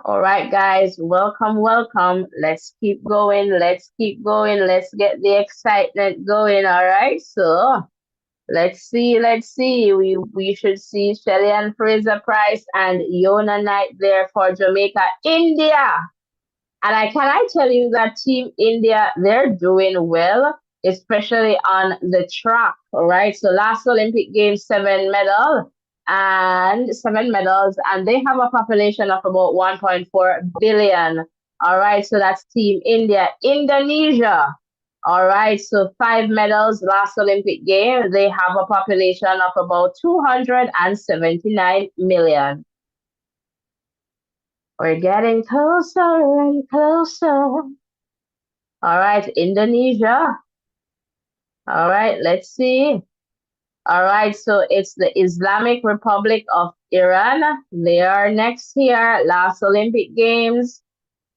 All right, guys, welcome, welcome. Let's keep going. Let's keep going. Let's get the excitement going. All right, so let's see. Let's see. We should see Shelly and Fraser Price and Yona Knight there for Jamaica, India. And I tell you that Team India, they're doing well, especially on the track. All right. So last Olympic Games, 7 medals, and they have a population of about 1.4 billion. All right. So that's Team India. Indonesia. All right. So 5 medals last Olympic Games. They have a population of about 279 million. We're getting closer and closer. All right, Indonesia. All right, let's see. All right, so it's the Islamic Republic of Iran. They are next here. Last Olympic Games,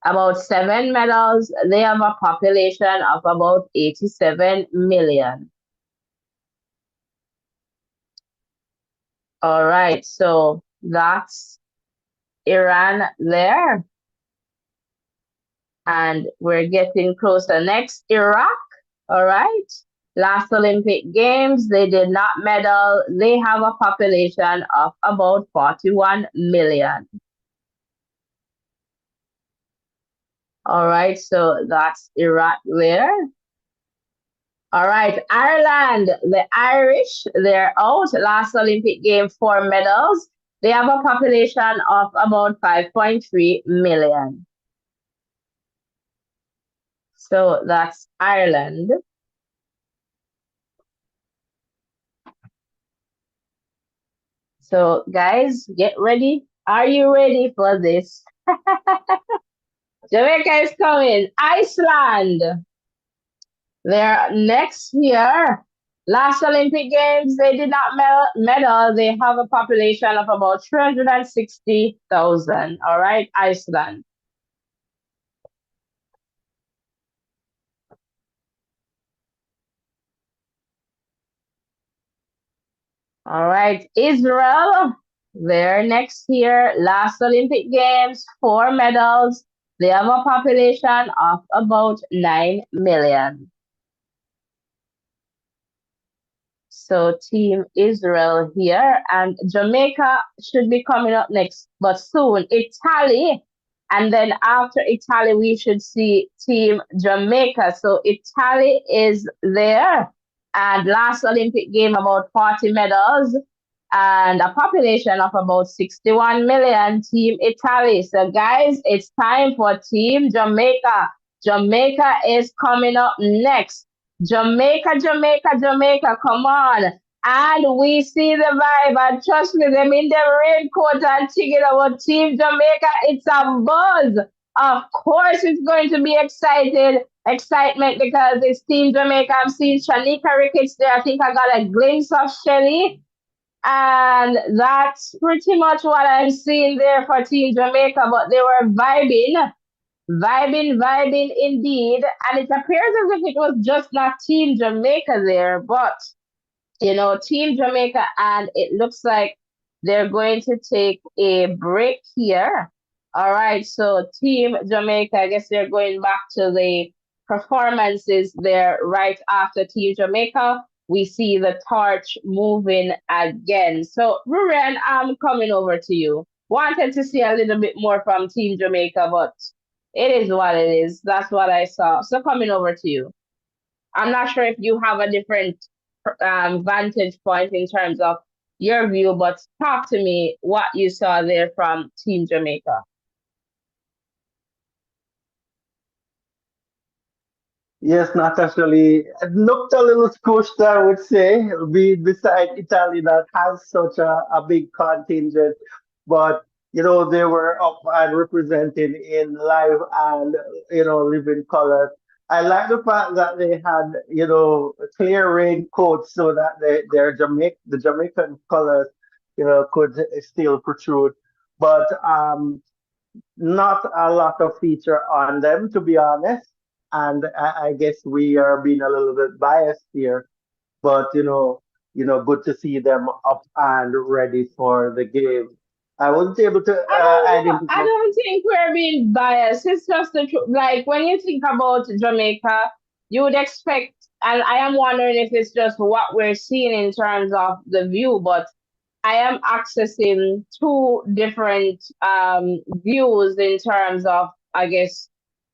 about 7 medals. They have a population of about 87 million. All right, so that's Iran there. And we're getting closer. Next, Iraq. All right. Last Olympic Games, they did not medal. They have a population of about 41 million. All right. So that's Iraq there. All right. Ireland, the Irish, they're out. Last Olympic Game, 4 medals. They have a population of about 5.3 million. So that's Ireland. So guys, get ready. Are you ready for this? Jamaica is coming. Iceland. They're next year. Last Olympic Games, they did not medal. They have a population of about 360,000. All right, Iceland. All right, Israel. They're next year. Last Olympic Games, 4 medals. They have a population of about 9 million. So Team Israel here, and Jamaica should be coming up next, but soon Italy, and then after Italy we should see Team Jamaica. So Italy is there, and last Olympic game about 40 medals and a population of about 61 million. Team Italy. So guys, it's time for Team Jamaica. Jamaica is coming up next. Jamaica, Jamaica, Jamaica, come on. And we see the vibe, and trust me, them in the raincoat and singing about Team Jamaica. It's a buzz. Of course, it's going to be excited. excitement because it's Team Jamaica. I'm seeing Shanika Ricketts there. I think I got a glimpse of Shelly. And that's pretty much what I'm seeing there for Team Jamaica. But they were vibing indeed. And it appears as if it was just not Team Jamaica there, but Team Jamaica, and it looks like they're going to take a break here. All right, so Team Jamaica, I guess they're going back to the performances there right after Team Jamaica. We see the torch moving again. So, Ruren, I'm coming over to you. Wanted to see a little bit more from Team Jamaica, but it is what it is. That's what I saw. So, coming over to you. I'm not sure if you have a different vantage point in terms of your view, but talk to me what you saw there from Team Jamaica. Yes, not actually. It looked a little squished, I would say, beside Italy that has such a big contingent. But, they were up and representing in live and, living colors. I like the fact that they had, clear raincoats so that the Jamaican colors, could still protrude. But not a lot of feature on them, to be honest. And I guess we are being a little bit biased here, but good to see them up and ready for the game. I wasn't able to I don't know. I identify. don't think we're being biased. It's just the truth. Like when you think about Jamaica, you would expect, and I am wondering if it's just what we're seeing in terms of the view, but I am accessing two different views in terms of, I guess,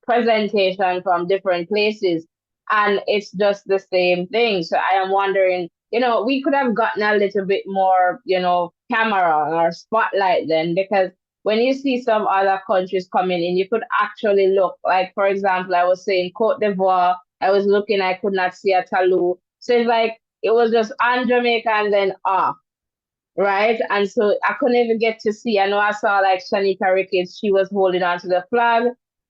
presentation from different places, and it's just the same thing. So I am wondering, we could have gotten a little bit more, camera or spotlight then, because when you see some other countries coming in, you could actually look. Like, for example, I was saying Cote d'Ivoire. I was looking, I could not see a Talou. So it's like it was just on Jamaica and then off, right? And so I couldn't even get to see. I know I saw like Shanika Ricketts, she was holding on to the flag,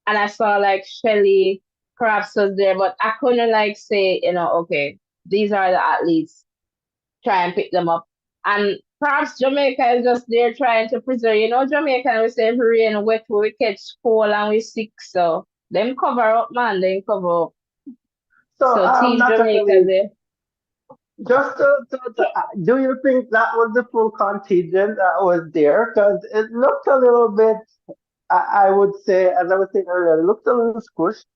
and I saw like Shelly perhaps was there, but I couldn't like say, okay, these are the athletes, try and pick them up. And perhaps Jamaica is just there trying to preserve, Jamaica, we say if rain wet, we catch cold and we sick. So them cover up, man, them cover up. So So Team not Jamaica actually. there. Just do you think that was the full contingent that was there? Because it looked a little bit, I would say, as I was saying earlier, it looked a little squished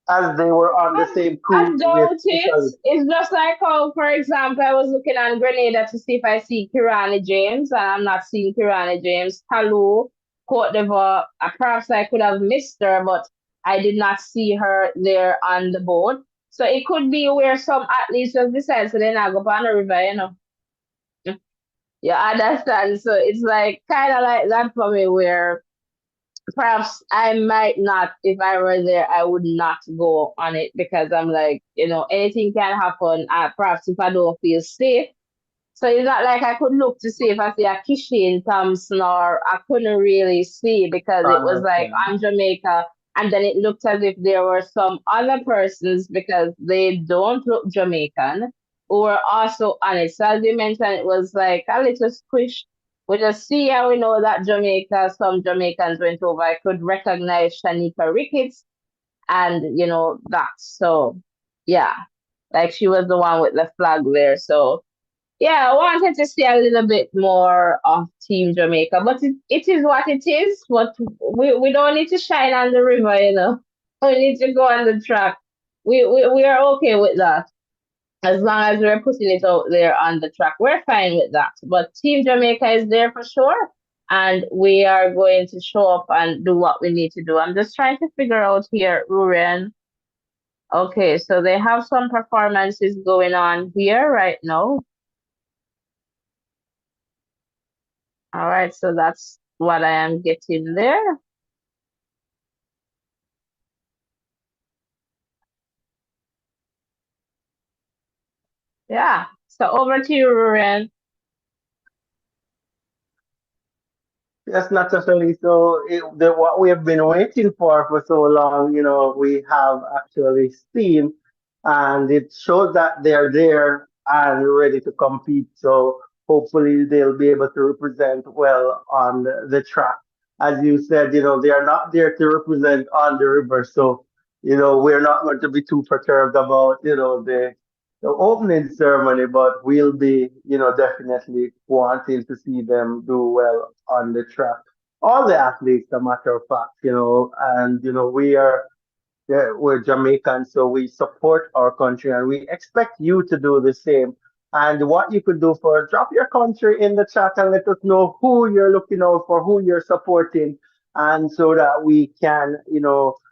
as they were on the I, same I crew with doubt it. Italy. It's just like how, for example, I was looking on Grenada to see if I see Kirani James, and I'm not seeing Kirani James. Hello, Cote d'Ivoire. Perhaps I could have missed her, but I did not see her there on the boat. So it could be where some athletes just decide, so then I go on the river, You understand? So it's like kind of like that for me, where perhaps I might not, if I were there, I would not go on it because I'm like, anything can happen. Perhaps if I don't feel safe. So it's not like I could look to see if I see a Kishin Thompson, or I couldn't really see because it was like Understand. on Jamaica. And then it looked as if there were some other persons because they don't look Jamaican who were also on it. So as you mentioned, it was like a little squish. We just see how we know that Jamaica, some Jamaicans went over. I could recognize Shanika Ricketts and, that. So, yeah, like she was the one with the flag there. So, yeah, I wanted to see a little bit more of Team Jamaica, but it is what it is. But we don't need to shine on the river. We need to go on the track. We are okay with that. As long as we're putting it out there on the track, we're fine with that. But Team Jamaica is there for sure, and we are going to show up and do what we need to do. I'm just trying to figure out here, Ruren. Okay, so they have some performances going on here right now. All right, so that's what I am getting there. Yeah. So over to you, Ruren. Yes, naturally. So what we have been waiting for so long, we have actually seen, and it shows that they're there and ready to compete. So hopefully they'll be able to represent well on the track. As you said, they are not there to represent on the river. So, we're not going to be too perturbed about, the opening ceremony, but we'll be, definitely wanting to see them do well on the track. All the athletes, a matter of fact, and yeah, we're Jamaican, so we support our country and we expect you to do the same. And what you could do for drop your country in the chat and let us know who you're looking out for, who you're supporting, and so that we can,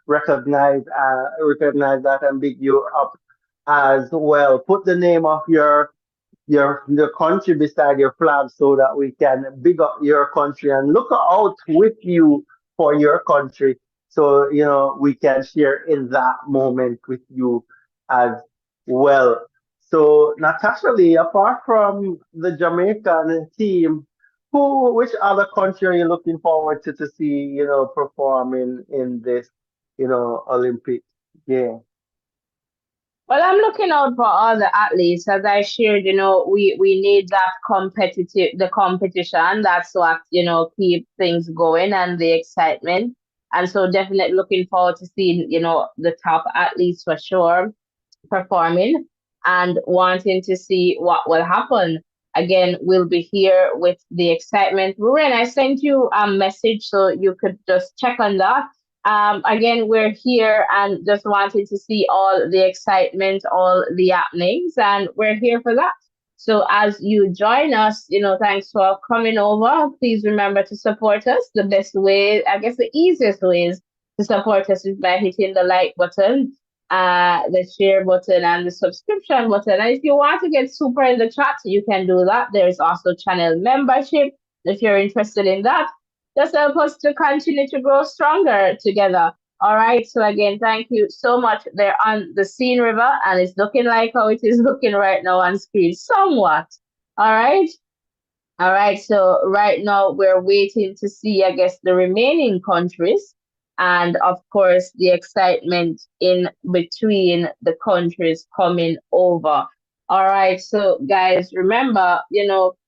recognize that and big you up as well. Put the name of your country beside your flag so that we can big up your country and look out with you for your country so we can share in that moment with you as well. So Natasha Lee, apart from the Jamaican team, which other country are you looking forward to see perform in this Olympic game? Well, I'm looking out for all the athletes. As I shared, we need that the competition. That's what, keep things going and the excitement. And so definitely looking forward to seeing, the top athletes for sure performing and wanting to see what will happen. Again, we'll be here with the excitement. Ruben, I sent you a message so you could just check on that. Again, we're here and just wanting to see all the excitement, all the happenings, and we're here for that. So as you join us, thanks for coming over. Please remember to support us. The best way, I guess the easiest ways to support us is by hitting the like button, the share button, and the subscription button. And if you want to get super in the chat, you can do that. There's also channel membership if you're interested in that. Just help us to continue to grow stronger together. All right. So again, thank you so much. They're on the Scene River, and it's looking like how it is looking right now on screen, somewhat. All right. All right, so right now we're waiting to see, I guess, the remaining countries and, of course, the excitement in between the countries coming over. All right, so guys, remember,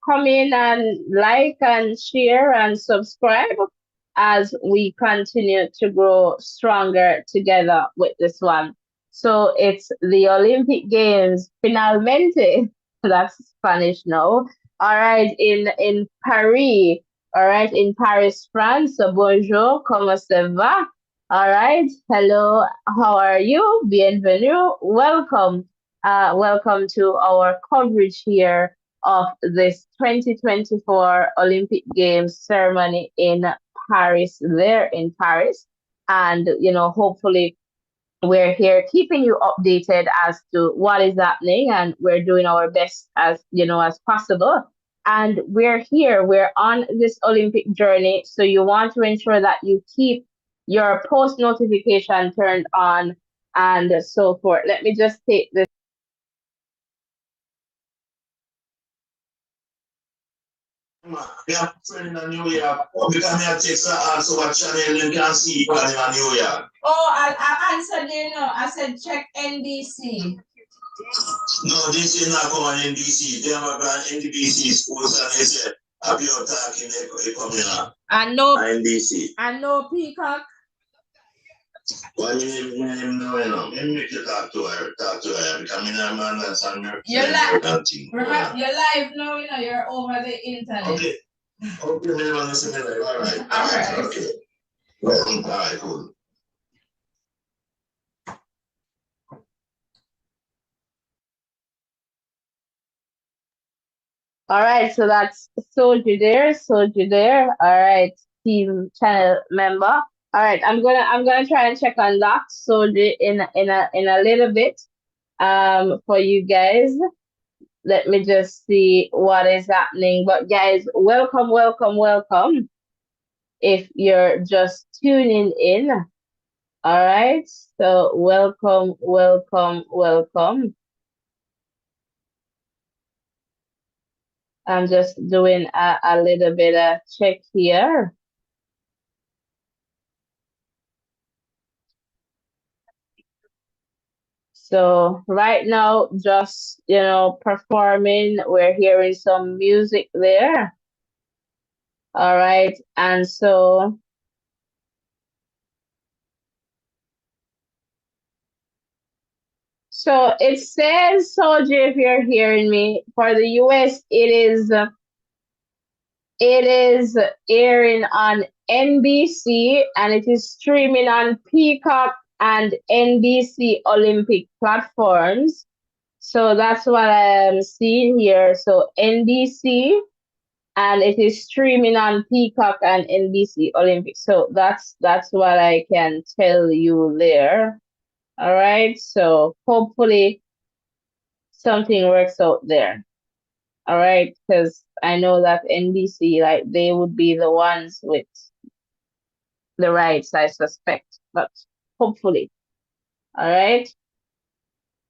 come in and like and share and subscribe as we continue to grow stronger together with this one. So it's the Olympic Games, finalmente. That's Spanish now. All right, in Paris. All right, in Paris, France. So bonjour, comment ça va? All right, hello, how are you? Bienvenue, welcome. Welcome to our coverage here of this 2024 Olympic Games ceremony in Paris, there in Paris. And, hopefully we're here keeping you updated as to what is happening, and we're doing our best as possible. And we're on this Olympic journey, so you want to ensure that you keep your post notification turned on and so forth. Let me just take this. Yeah, friend in New York. Because I text her also what channel you can see when in New York. Oh, I answered you know. I said check NBC. No, this is not going NBC. They have an NBC schools and they said, have you talking they coming up? And no NBC. and no Peacock. Well, you know, make you talk to her, because I mean, I'm not understand her. You're live. Remember, you're live now, you're over the internet. Okay. Okay, maybe I'm listening. All right. All right. Okay. Well, all right, cool. All right, so that's Soldier there. All right, team channel member. All right, I'm gonna try and check on that Soldier in a little bit for you guys. Let me just see what is happening. But guys, welcome, welcome, welcome. If you're just tuning in, all right. So welcome, welcome, welcome. I'm just doing a little bit of check here. So right now, just performing. We're hearing some music there. All right, and so it says, Soldier, if you're hearing me, for the US, it is airing on NBC and it is streaming on Peacock and NBC Olympic platforms. So that's what I'm seeing here. So NBC, and it is streaming on Peacock and NBC Olympics. So that's what I can tell you there. All right. So hopefully something works out there. All right, because I know that NBC, like, they would be the ones with the rights, I suspect, but hopefully. All right.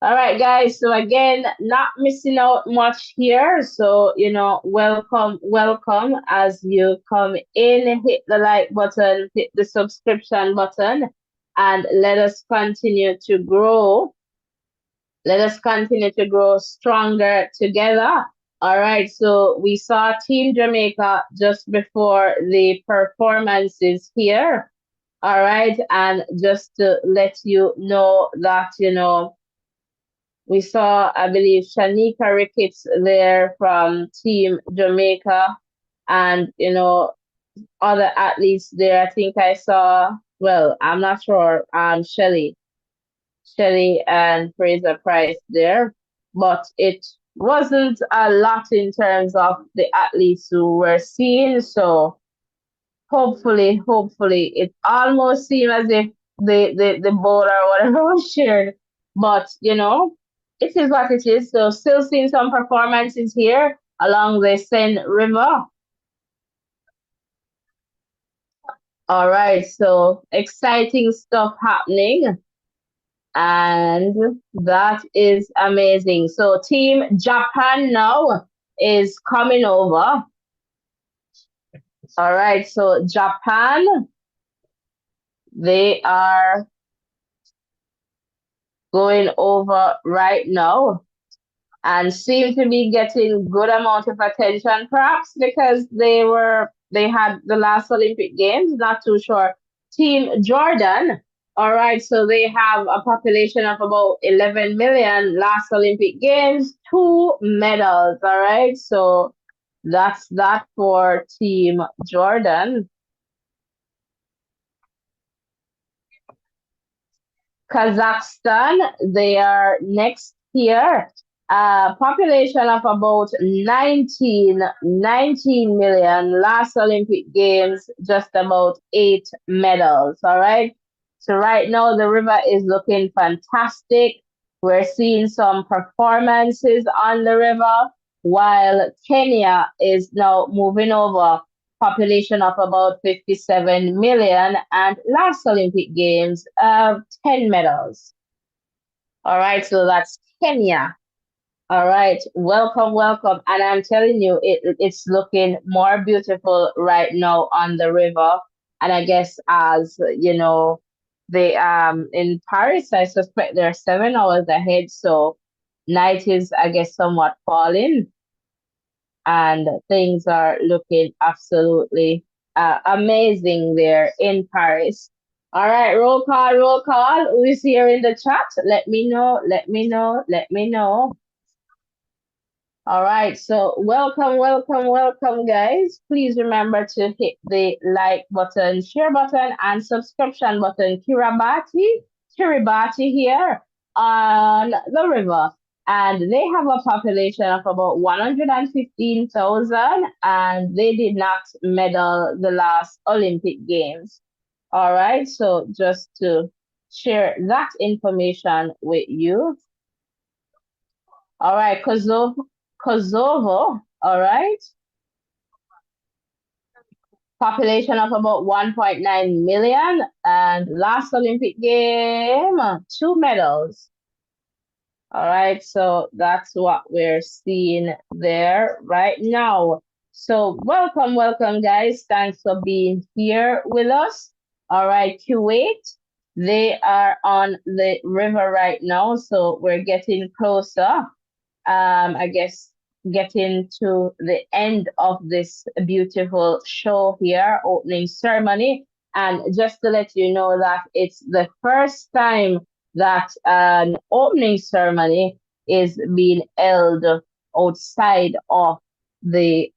All right, guys. So again, not missing out much here. So, welcome, welcome as you come in, hit the like button, hit the subscription button, and let us continue to grow. Let us continue to grow stronger together. All right. So we saw Team Jamaica just before the performances here. All right. And just to let you know that, we saw, I believe, Shanika Ricketts there from Team Jamaica, and, other athletes there. I think I saw, well, I'm not sure, Shelly and Fraser Price there, but it wasn't a lot in terms of the athletes who were seen. So hopefully, it almost seemed as if the boat or whatever was shared, but it is what it is. So still seeing some performances here along the Seine River. All right, so exciting stuff happening. And that is amazing. So Team Japan now is coming over. All right, so Japan, they are going over right now and seem to be getting good amount of attention, perhaps because they had the last Olympic Games, not too sure. Team Jordan, all right, so they have a population of about 11 million, last Olympic Games, 2 medals, all right, so that's that for Team Jordan. Kazakhstan, they are next here. Population of about 19 million. Last Olympic Games, just about 8 medals. All right. So right now the river is looking fantastic. We're seeing some performances on the river, while Kenya is now moving over, population of about 57 million, and last Olympic Games, 10 medals. All right, so that's Kenya. All right, welcome, welcome. And I'm telling you, it's looking more beautiful right now on the river. And I guess, as they in Paris, I suspect they're 7 hours ahead. So night is, I guess, somewhat falling, and things are looking absolutely amazing there in Paris. All right, roll call, roll call. Who is here in the chat? Let me know, let me know, let me know. All right, so welcome, welcome, welcome, guys. Please remember to hit the like button, share button, and subscription button. Kiribati here on the river. And they have a population of about 115,000, and they did not medal the last Olympic Games. All right, so just to share that information with you. All right, Kosovo, all right. Population of about 1.9 million, and last Olympic game, 2 medals. All right, so that's what we're seeing there right now. So welcome, welcome, guys. Thanks for being here with us. All right, Kuwait, They are on the river right now, so we're getting closer. I guess getting to the end of this beautiful show here, opening ceremony. And just to let you know that it's the first time that an opening ceremony is being held outside of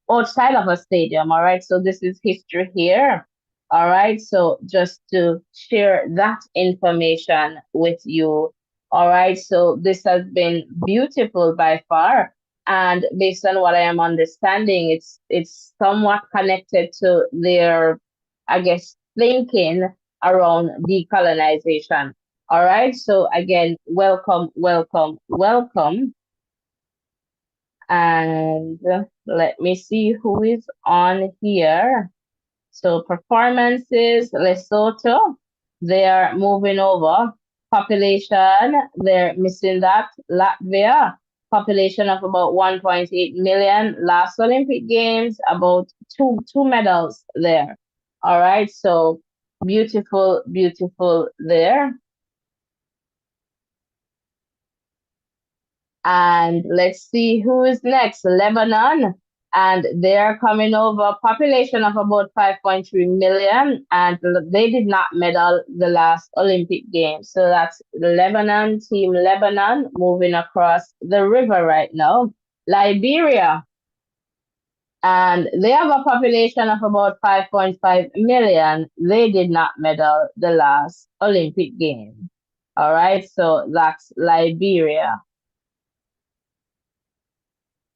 outside of a stadium. All right. So this is history here. All right. So just to share that information with you. All right, so this has been beautiful by far, and based on what I am understanding, it's somewhat connected to their, I guess, thinking around decolonization. All right, so again, welcome, welcome, welcome, and let me see who is on here. So performances, Lesotho, they are moving over. Population, they're missing that. Latvia, population of about 1.8 million. Last Olympic Games, about two medals there. All right, so beautiful, beautiful there. And let's see who is next. Lebanon. And they're coming over population of about 5.3 million. And they did not medal the last Olympic Games. So that's Lebanon, Team Lebanon, moving across the river right now. Liberia. And they have a population of about 5.5 million. They did not medal the last Olympic Games. All right. So that's Liberia.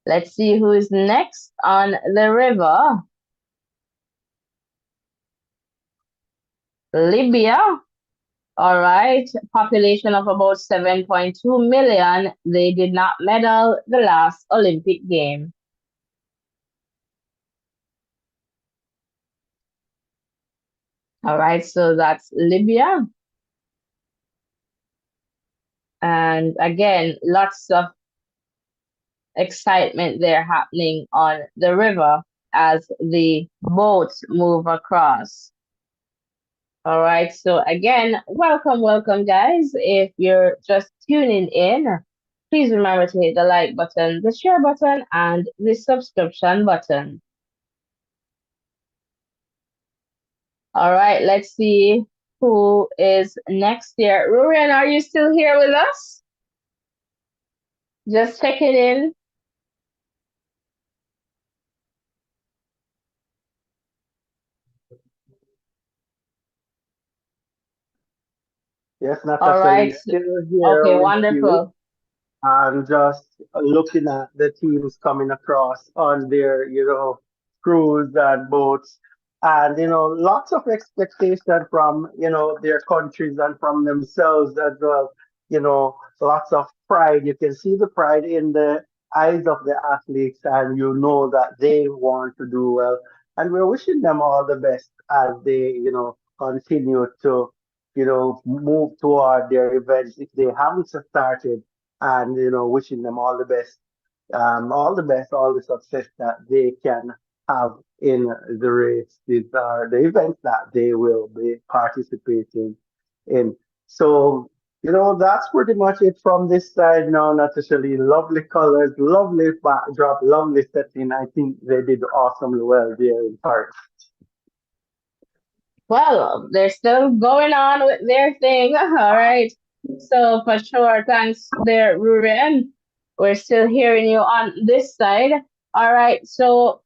Let's see who is next on the river. Libya. All right. Population of about 7.2 million. They did not medal the last Olympic game. All right. So that's Libya. And again, lots of excitement there happening on the river as the boats move across. All right. So again, welcome, welcome, guys. If you're just tuning in, please remember to hit the like button, the share button, and the subscription button. All right. Let's see who is next here. Rurian, are you still here with us? Just checking in. Yes, All Natasha, right. Lee, still here Okay, with you. wonderful. And just looking at the teams coming across on their, crews and boats, and lots of expectation from their countries and from themselves as well. Lots of pride. You can see the pride in the eyes of the athletes, and you know that they want to do well. And we're wishing them all the best as they, continue to, move toward their events if they haven't started, and wishing them all the best, all the success that they can have in the race. These are the events that they will be participating in. So that's pretty much it from this side now, Natasha Lee. Lovely colors, lovely backdrop, lovely setting. I think they did awesomely well there in Paris. Well, they're still going on with their thing. All right. So for sure, thanks there, Ruben. We're still hearing you on this side. All right. So,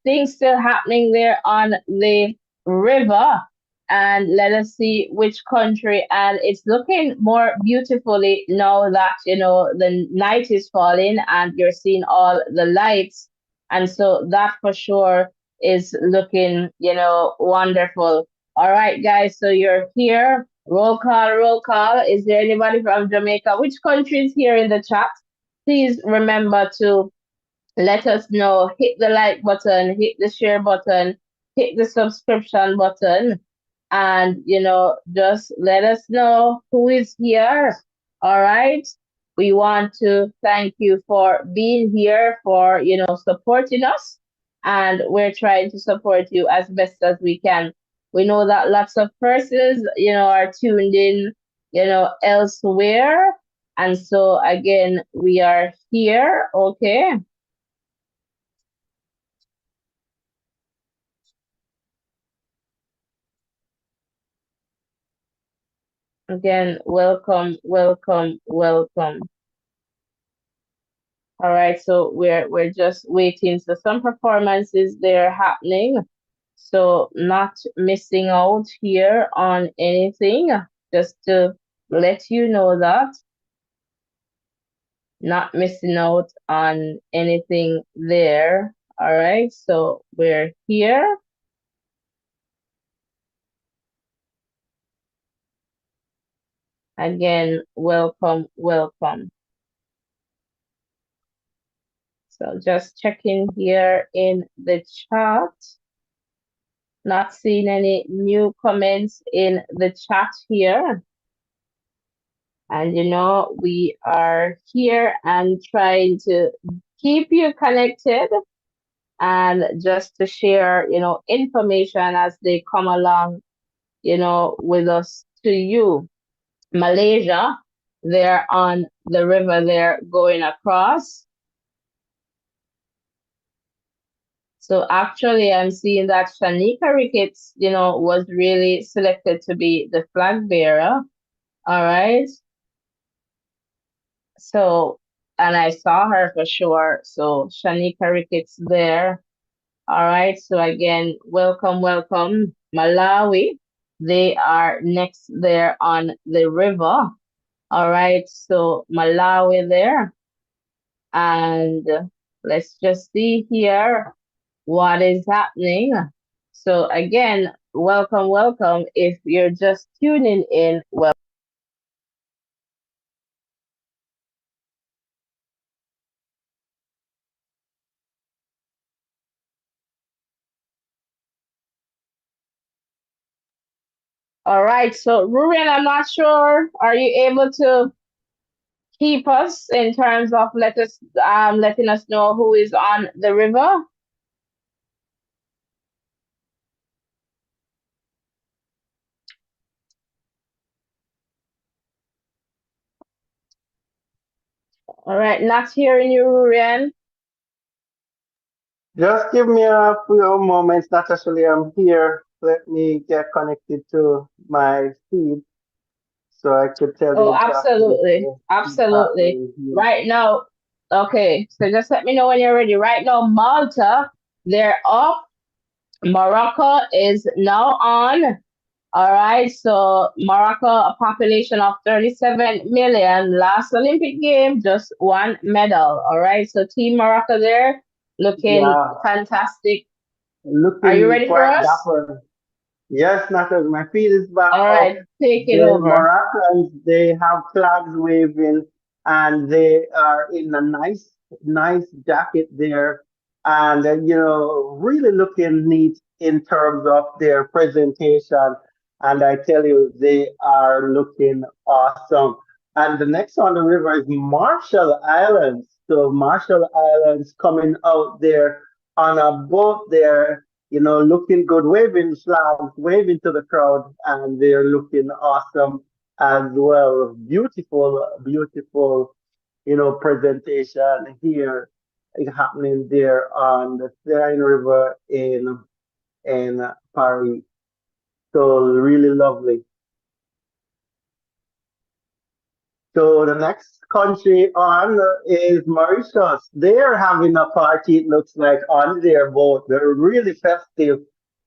things still happening there on the river. And let us see which country. And it's looking more beautifully now that, the night is falling and you're seeing all the lights. And so that for sure is looking, wonderful. All right, guys. So you're here. Roll call, roll call. Is there anybody from Jamaica? Which country is here in the chat? Please remember to let us know. Hit the like button, hit the share button, hit the subscription button, and just let us know who is here. All right. We want to thank you for being here, for supporting us, and we're trying to support you as best as we can. We know that lots of persons, are tuned in, elsewhere. And so again, we are here. Okay. Again, welcome, welcome, welcome. All right, so we're just waiting. So some performances they're happening. So not missing out here on anything. Just to let you know that not missing out on anything there. All right, so we're here. Again, welcome, welcome. So just checking here in the chat. Not seeing any new comments in the chat here. And we are here and trying to keep you connected and just to share, information as they come along, with us to you. Malaysia, they're on the river, they're going across. So actually, I'm seeing that Shanika Ricketts, was really selected to be the flag bearer. All right. So, and I saw her for sure. So Shanika Ricketts there. All right. So again, welcome, welcome. Malawi, they are next there on the river. All right. So Malawi there. And let's just see here what is happening. So again, welcome, welcome. If you're just tuning in, well. All right. So Ruben, I'm not sure. Are you able to keep us in terms of letting us know who is on the river? All right. Not hearing you, Ruben. Just give me a few moments. Naturally, I'm here. Let me get connected to my feed so I could tell Oh, you exactly absolutely. what's Absolutely. happening here. Right now, okay. So just let me know when you're ready. Right now, Malta, they're up. Morocco is now on. All right, so Morocco, a population of 37 million, last Olympic game, just one medal. All right, so Team Morocco there looking Yeah, fantastic. Are you looking ready for quite us? dapper. Yes, Natas, my feed is back All up. right, take it The over. Moroccans, they have flags waving and they are in a nice jacket there. And, really looking neat in terms of their presentation. And I tell you, they are looking awesome. And the next on the river is Marshall Islands. So Marshall Islands coming out there on a boat there, looking good, waving flags, waving to the crowd, and they're looking awesome as well. Beautiful, beautiful, presentation here happening there on the Seine River in Paris. So really lovely. So the next country on is Mauritius. They're having a party, it looks like, on their boat. They're really festive,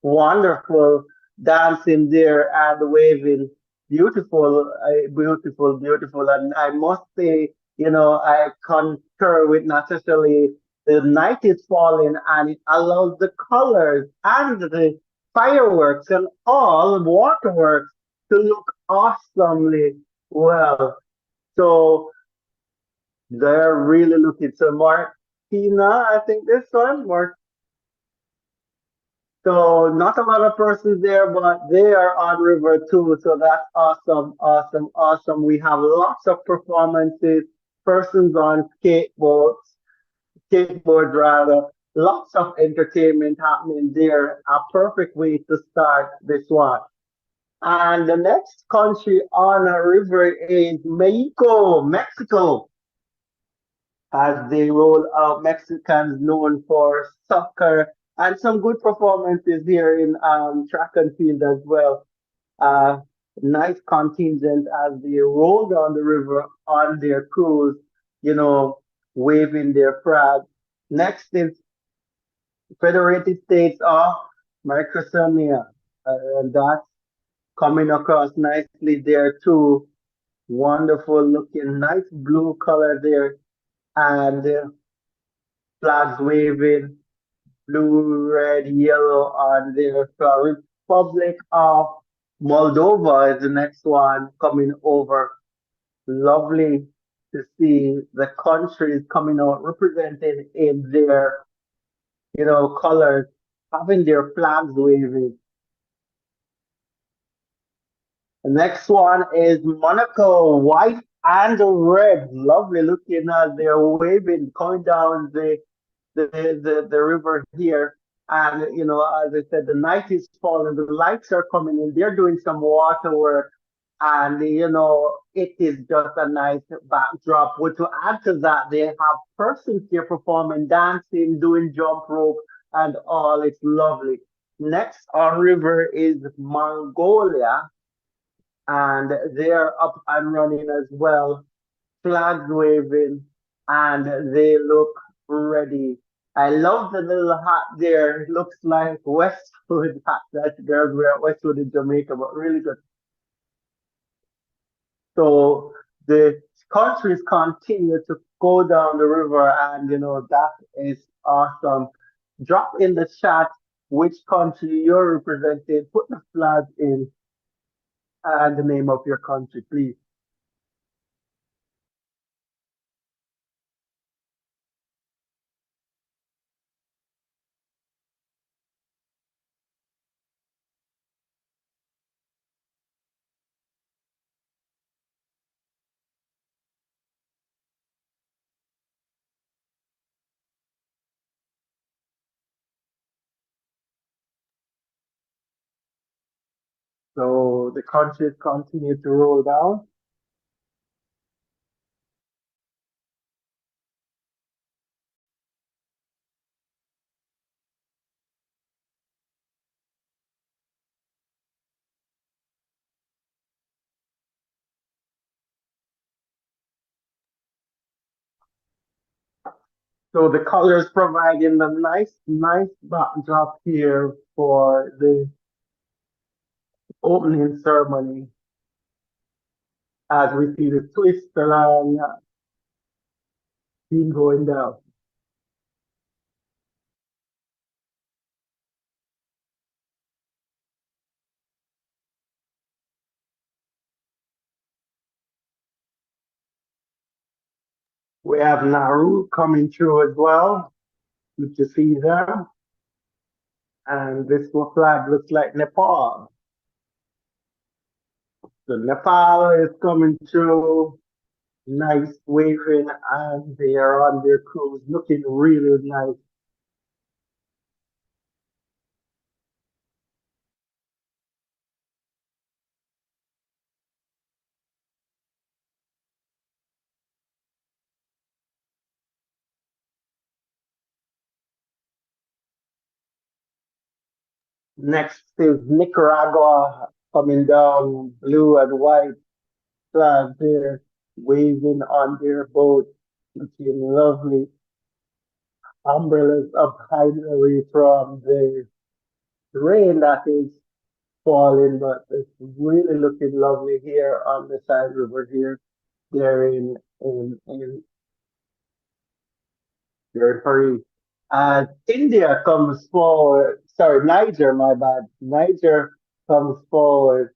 wonderful, dancing there and waving. Beautiful, beautiful, beautiful. And I must say, I concur with Natasha. The night is falling and it allows the colors and the fireworks and all waterworks to look awesomely well. So they're really looking. So Martina, I think this one, Mark. So not a lot of persons there, but they are on river too. So that's awesome, awesome, awesome. We have lots of performances, persons on skateboards rather. Lots of entertainment happening there. A perfect way to start this one. And the next country on the river is Mexico, as they roll out Mexicans known for soccer and some good performances here in track and field as well. Uh, Nice contingent as they roll down the river on their cruise, you know, waving their flag. Next is Federated States of Microsonia, and that's coming across nicely there too. Wonderful looking, nice blue color there, and flags waving, blue, red, yellow on there. So Republic of Moldova is the next one coming over. Lovely to see the countries coming out represented in their, colors, having their flags waving. The next one is Monaco, white and red. Lovely looking as they're waving, coming down the river here. And, as I said, the night is falling, the lights are coming in. They're doing some water work. And, it is just a nice backdrop. But to add to that, they have persons here performing, dancing, doing jump rope, and all. It's lovely. Next on river is Mongolia, and they're up and running as well, flags waving, and they look ready. I love the little hat there. It looks like Westwood hat that girls wear at Westwood in Jamaica, but really good. So the countries continue to go down the river, and that is awesome. Drop in the chat which country you're representing. Put the flag in and the name of your country, please. So the countries continue to roll down. So the colors providing a nice backdrop here for the opening ceremony as we see the twist along team going down. We have Nauru coming through as well. Good to see them. And this flag looks like Nepal. So Nepal is coming through, nice waving, and they are on their cruise, looking really nice. Next is Nicaragua coming down, blue and white flag there, waving on their boat, looking lovely. Umbrellas up hiding away from the rain that is falling, but it's really looking lovely here on the side river here. They're in they're in Paris. India comes forward. Sorry, Niger, my bad. Niger comes forward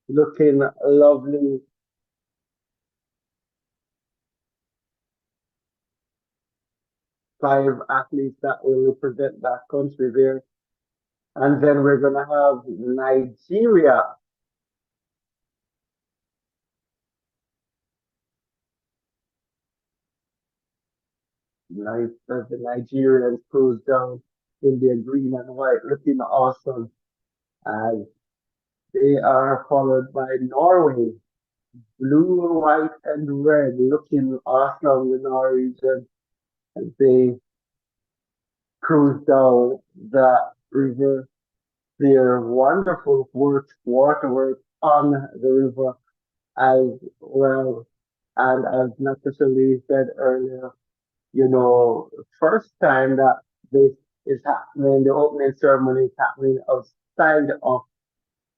looking lovely. Five athletes that will represent that country there. And then we're going to have Nigeria. Nice as the Nigerians cruise down in their green and white, looking awesome as they are followed by Norway, blue, white, and red, looking awesome. The Norwegians as they cruise down the river. Their wonderful waterworks on the river as well. And as Natasha Lee said earlier, first time that this is happening, the opening ceremony is happening outside of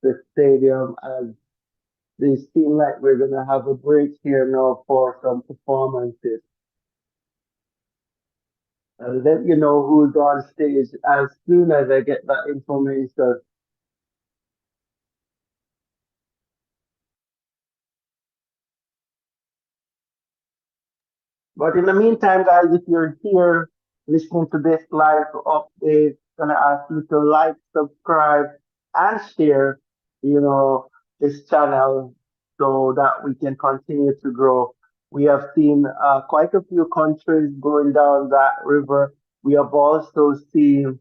the stadium, as they seem like we're gonna have a break here now for some performances. I'll let you know who's on stage as soon as I get that information. But in the meantime, guys, if you're here listening to this live update, gonna ask you to like, subscribe, and share, you know, this channel so that we can continue to grow. We have seen quite a few countries going down that river. We have also seen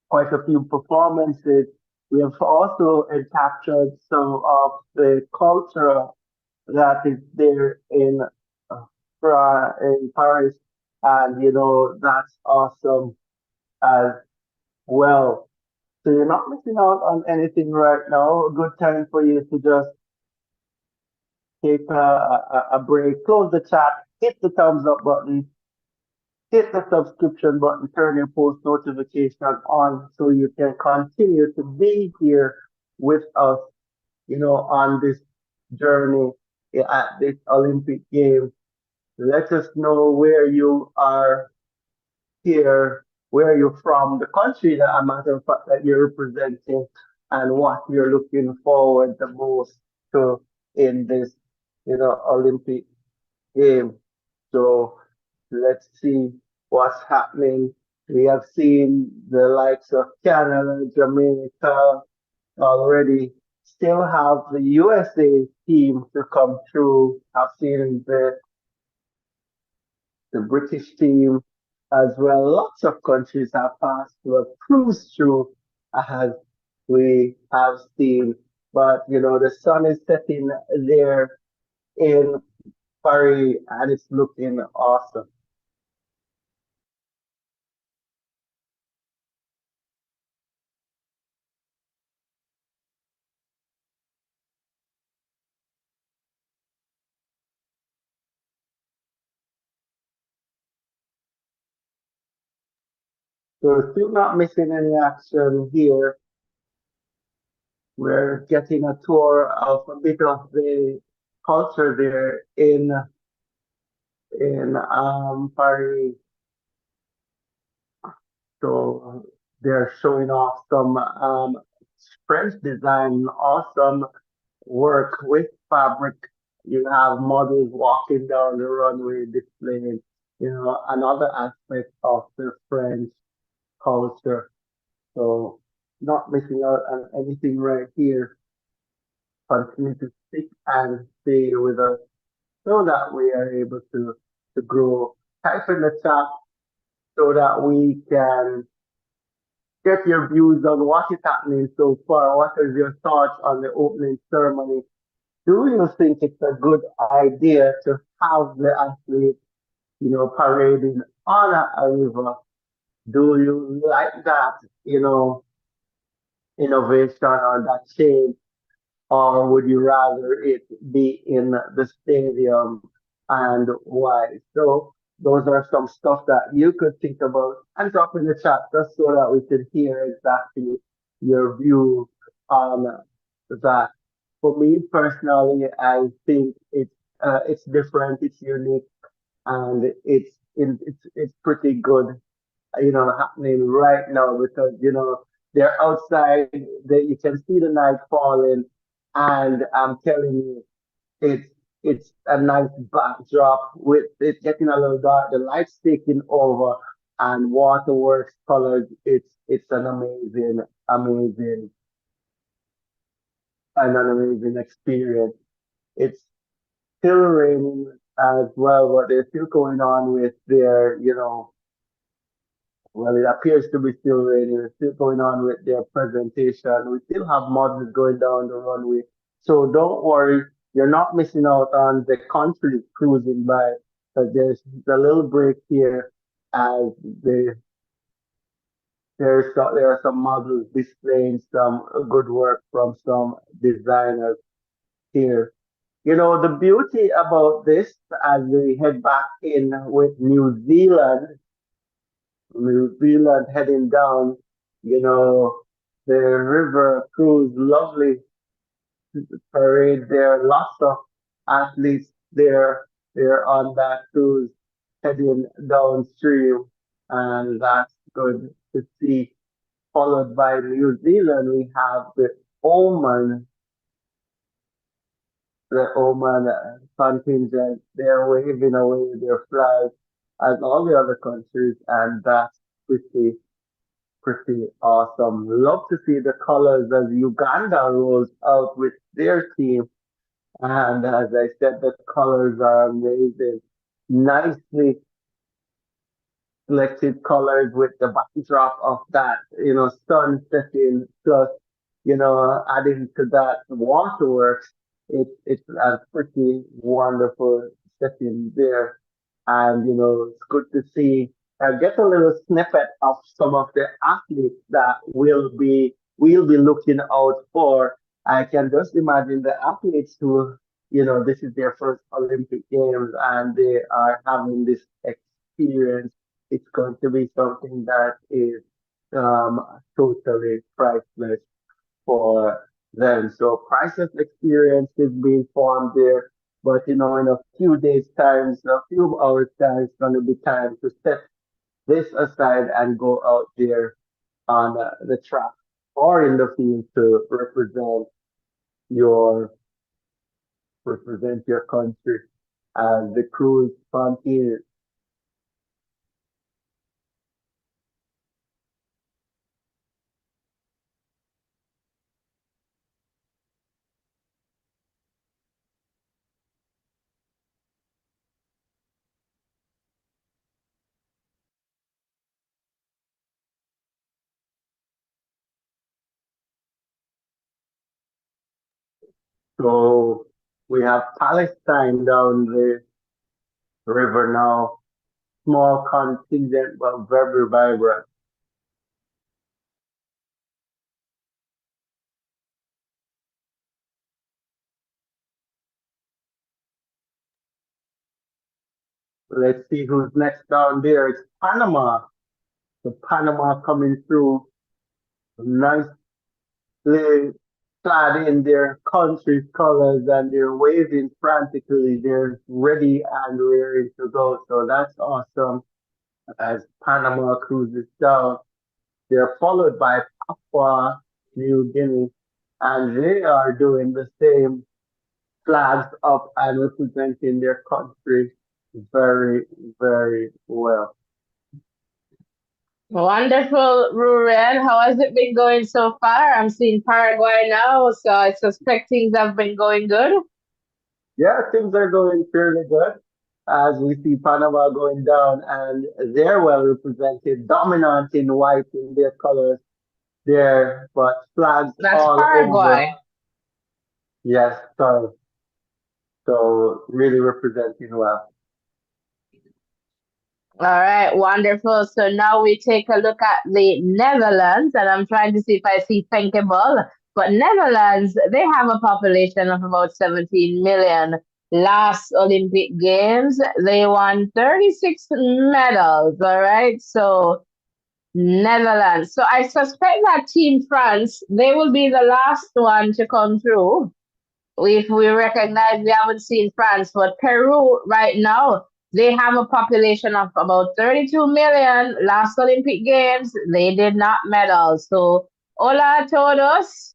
quite a few performances. We have also captured some of the culture that is there in Paris, and that's awesome as well. So you're not missing out on anything right now. A good time for you to just take a break, close the chat, hit the thumbs up button, hit the subscription button, turn your post notification on so you can continue to be here with us, on this journey at this Olympic Games. Let us know where you are here, where you're from, the country that a matter of fact that you're representing, and what you're looking forward the most to in this, Olympic game. So let's see what's happening. We have seen the likes of Canada, Jamaica already. Still have the USA team to come through. I've seen the British team as well. Lots of countries have passed through, have cruised through as we have seen. But the sun is setting there in Paris and it's looking awesome. So we're still not missing any action here. We're getting a tour of a bit of the culture there in Paris. So they're showing off some French design, awesome work with fabric. You have models walking down the runway displaying, another aspect of the French culture. So not missing out on anything right here. Continue to stick and stay with us so that we are able to grow. Type in the chat so that we can get your views on what is happening so far. What is your thoughts on the opening ceremony? Do you think it's a good idea to have the athletes, parading on a river? Do you like that, innovation or that change? Or would you rather it be in the stadium, and why? So those are some stuff that you could think about and drop in the chat just so that we could hear exactly your view on that. For me personally, I think it's different, it's unique, and it's pretty good, happening right now because they're outside, you can see the night falling, and I'm telling you, it's it's a nice backdrop with it getting a little dark, the lights taking over, and waterworks colors. It's amazing, and an amazing experience. It's still raining, as well, what they're still going on with their, well, it appears to be still raining. They're still going on with their presentation. We still have models going down the runway. So don't worry, you're not missing out on the country cruising by. But there's a little break here as they, there are some models displaying some good work from some designers here. The beauty about this as we head back in with New Zealand heading down, you know, the river cruise, lovely parade there, lots of athletes there. They're on that cruise heading downstream, and that's good to see. Followed by New Zealand, we have Oman, the Oman contingent. They're waving away their flags as all the other countries, and that's pretty awesome. Love to see the colors as Uganda rolls out with their team. And as I said, the colors are amazing. Nicely selected colors with the backdrop of that, sun setting plus, adding to that waterworks. It's a pretty wonderful setting there. And, it's good to see, get a little snippet of some of the athletes that we'll be looking out for. I can just imagine the athletes who, this is their first Olympic Games and they are having this experience. It's going to be something that is totally priceless for them. So priceless experience is being formed there. But in a few days' time, a few hours' time, it's going to be time to set this aside and go out there on the track or in the field to your represent your country as the cruise continues. So we have Palestine down the river now, small contingent but very vibrant. Let's see who's next down there. It's Panama. So Panama coming through nicely clad in their country's colors and they're waving frantically. They're ready and ready to go. So that's awesome as Panama cruises down. They're followed by Papua New Guinea and they are doing the same flags up and representing their country very, very well. Wonderful, Ruren. How has it been going so far? I'm seeing Paraguay now, so I suspect things have been going good. Yeah, things are going fairly good as we see Panama going down and they're well represented, dominant in white in their colors there, but flags That's all over. Paraguay. Yes, so really representing well. All right, wonderful. So now we take a look at the Netherlands, and I'm trying to see if I see thinkable. But Netherlands, they have a population of about 17 million. Last Olympic Games, they won 36 medals. All right, so Netherlands. So I suspect that Team France, they will be the last one to come through. If we recognize, we haven't seen France, but Peru right now, they have a population of about 32 million. Last Olympic Games, they did not medal. So, hola a todos.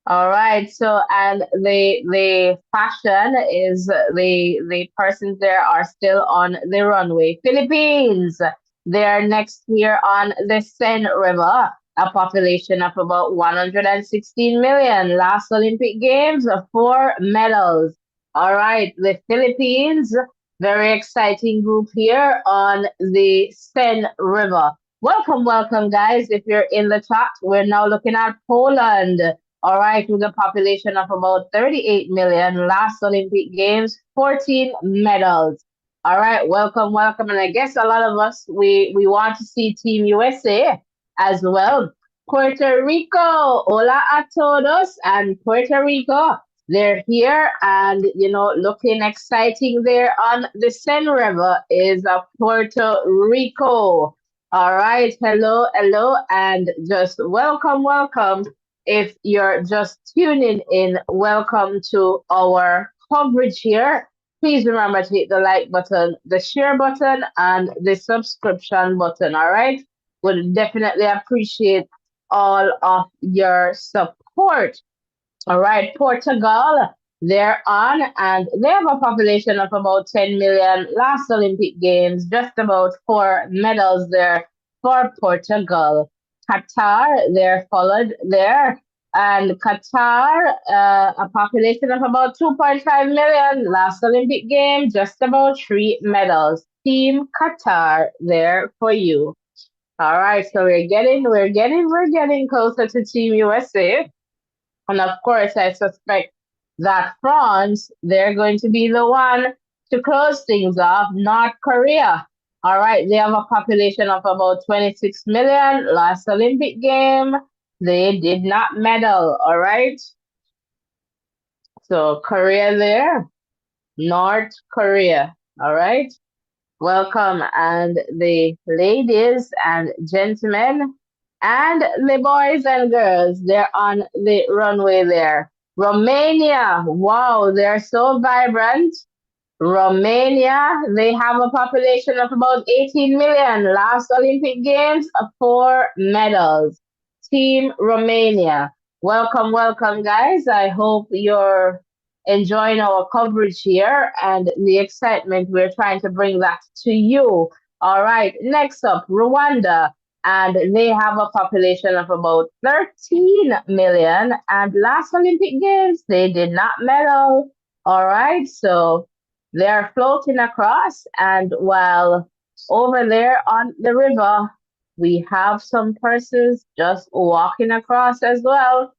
All right. So, and the fashion is the persons there are still on the runway. Philippines, they're next here on the Seine River, a population of about 116 million. Last Olympic Games, 4 medals. All right, the Philippines, very exciting group here on the Seine River. Welcome, welcome, guys. If you're in the chat, we're now looking at Poland. All right, with a population of about 38 million, last Olympic Games, 14 medals. All right, welcome, welcome. And I guess a lot of us, we want to see Team USA as well. Puerto Rico, hola a todos, and Puerto Rico. They're here and, looking exciting there on the Seine River is Puerto Rico. All right. Hello, hello, and just welcome, welcome. If you're just tuning in, welcome to our coverage here. Please remember to hit the like button, the share button, and the subscription button. All right. Would definitely appreciate all of your support. All right, Portugal, they're on, and they have a population of about 10 million. Last Olympic Games, just about 4 medals there for Portugal. Qatar, they're followed there, and Qatar, a population of about 2.5 million. Last Olympic Games, just about 3 medals. Team Qatar, there for you. All right, so we're getting closer to Team USA. And of course, I suspect that France, they're going to be the one to close things off, North Korea. All right, they have a population of about 26 million. Last Olympic game, they did not medal. All right, so Korea there, North Korea. All right. Welcome, and the ladies and gentlemen, and the boys and girls, they're on the runway there. Romania, wow, they're so vibrant. Romania, they have a population of about 18 million. Last Olympic Games, 4 medals. Team Romania. Welcome, welcome, guys. I hope you're enjoying our coverage here and the excitement. We're trying to bring that to you. All right, next up, Rwanda. And they have a population of about 13 million. And last Olympic Games, they did not medal. All right, so they're floating across, and while over there on the river, we have some persons just walking across as well.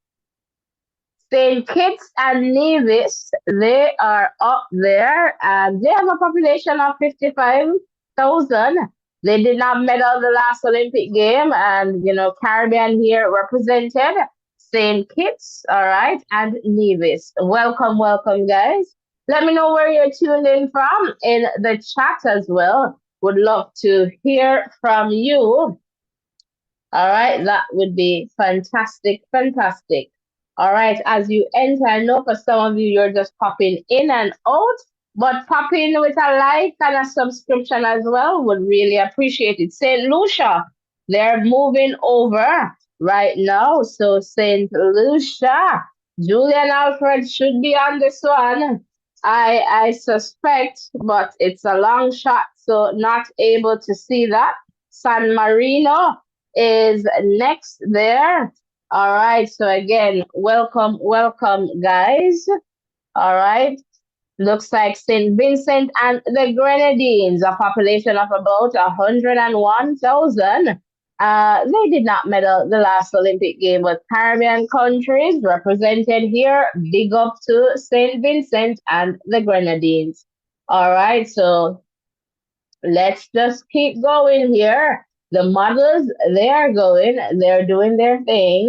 St. Kitts and Nevis, they are up there, and they have a population of 55,000. They did not medal the last Olympic game, and Caribbean here represented. St. Kitts, all right, and Nevis. Welcome, welcome, guys. Let me know where you're tuned in from in the chat as well. Would love to hear from you. All right, that would be fantastic, fantastic. All right, as you enter, I know for some of you, you're just popping in and out, but pop in with a like and a subscription as well. Would really appreciate it. St. Lucia, they're moving over right now. So, St. Lucia, Julian Alfred should be on this one. I suspect, but it's a long shot, so not able to see that. San Marino is next there. All right. So again, welcome, welcome, guys. All right. Looks like St. Vincent and the Grenadines, a population of about 101,000. They did not medal the last Olympic game, but Caribbean countries represented here. Big up to St. Vincent and the Grenadines. All right. So let's just keep going here. The models, they are going, they're doing their thing.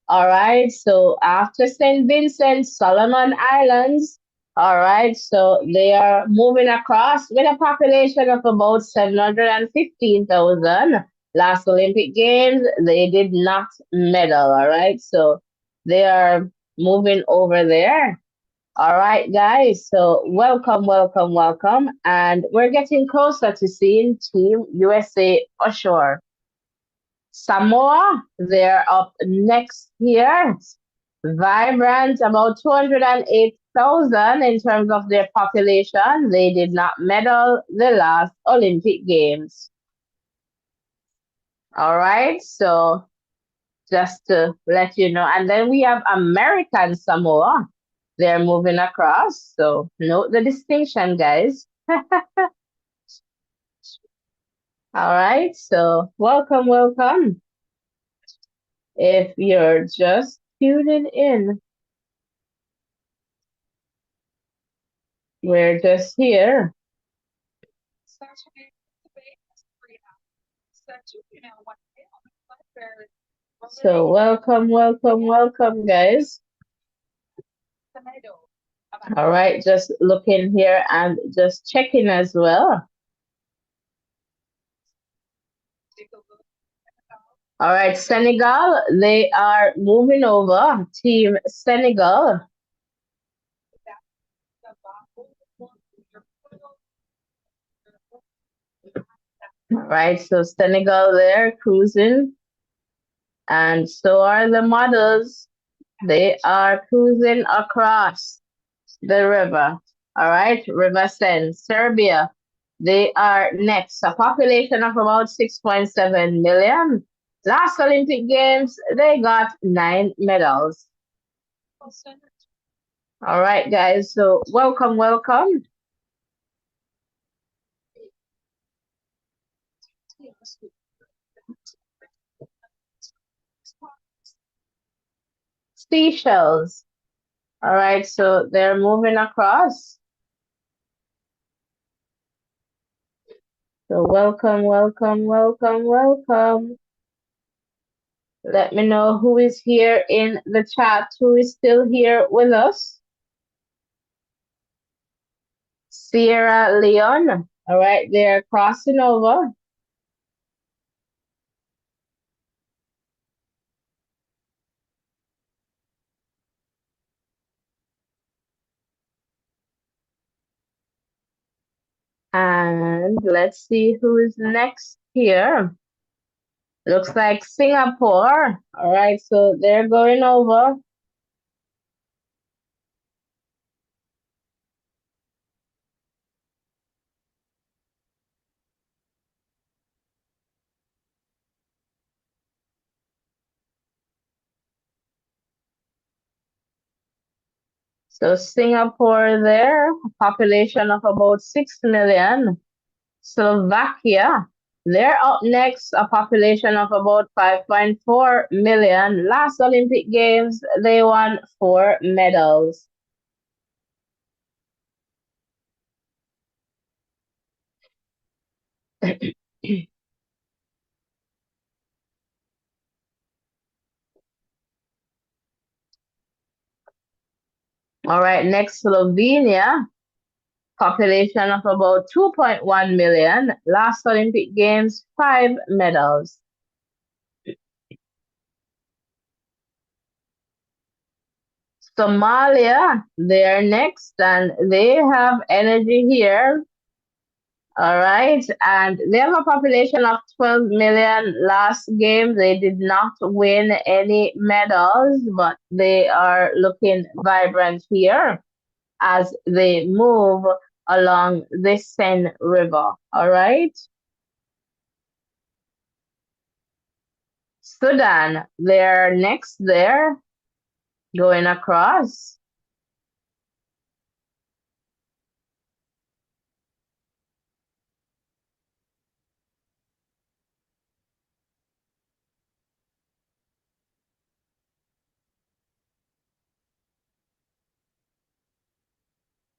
All right. So after St. Vincent, Solomon Islands, all right. So they are moving across with a population of about 715,000. Last Olympic Games, they did not medal. All right. So they are moving over there. All right, guys. So welcome, welcome, welcome. And we're getting closer to seeing Team USA ashore. Samoa, they're up next here. Vibrant, about 208,000 in terms of their population. They did not medal the last Olympic Games. All right, so just to let you know. And then we have American Samoa. They're moving across. So note the distinction, guys. All right. So welcome, welcome. If you're just tuning in, we're just here. So welcome, welcome, welcome, guys. All right, just looking here and just checking as well. All right, Senegal, they are moving over. Team Senegal. All right, so Senegal there cruising, and so are the models. They are cruising across the river. All right, River Seine, Serbia. They are next. A population of about 6.7 million. Last Olympic Games, they got 9 medals. All right, guys. So welcome, welcome. Seychelles. All right, so they're moving across. So welcome, welcome, welcome, welcome. Let me know who is here in the chat, who is still here with us. Sierra Leone. All right, they're crossing over. And let's see who is next here. Looks like Singapore. All right, so they're going over. So Singapore there, a population of about 6 million. Slovakia, they're up next, a population of about 5.4 million. Last Olympic Games, they won 4 medals. All right, next, Slovenia, population of about 2.1 million. Last Olympic Games, 5 medals. Somalia, they're next, and they have energy here. All right, and they have a population of 12 million. Last game, they did not win any medals, but they are looking vibrant here as they move along the Seine River. All right. Sudan, they're next there, going across.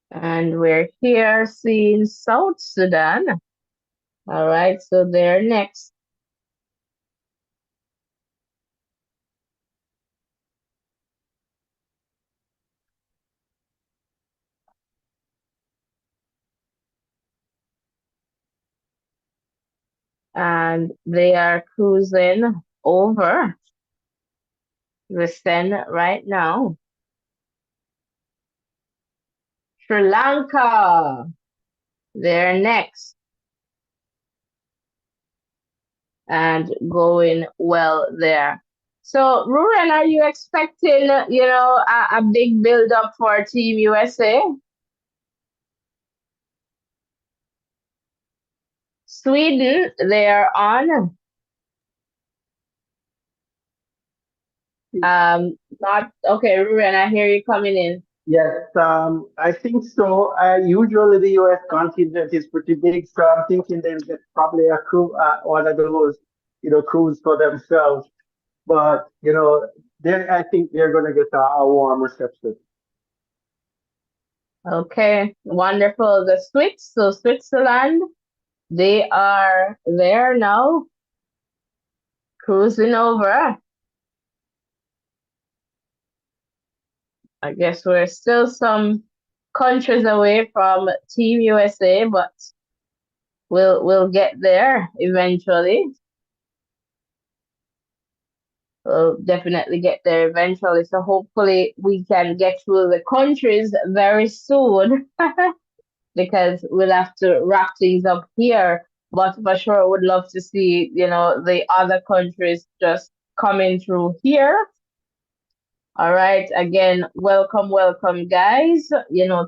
And we're here seeing South Sudan. All right, so they're next. And they are cruising over the Seine right now. Sri Lanka, they're next and going well there. So, Ruren, are you expecting, a big build up for Team USA? Sweden, they are on. Not okay, Ruren. I hear you coming in. Yes, I think so. Usually the U.S. contingent is pretty big, so I'm thinking they'll get probably a crew, one of those, crews for themselves. But I think they're going to get a warm reception. Okay, wonderful. The Swiss, so Switzerland, they are there now, cruising over. I guess we're still some countries away from Team USA, but we'll get there eventually. We'll definitely get there eventually. So hopefully we can get through the countries very soon because we'll have to wrap things up here. But for sure, would love to see, the other countries just coming through here. All right. Again, welcome, welcome, guys.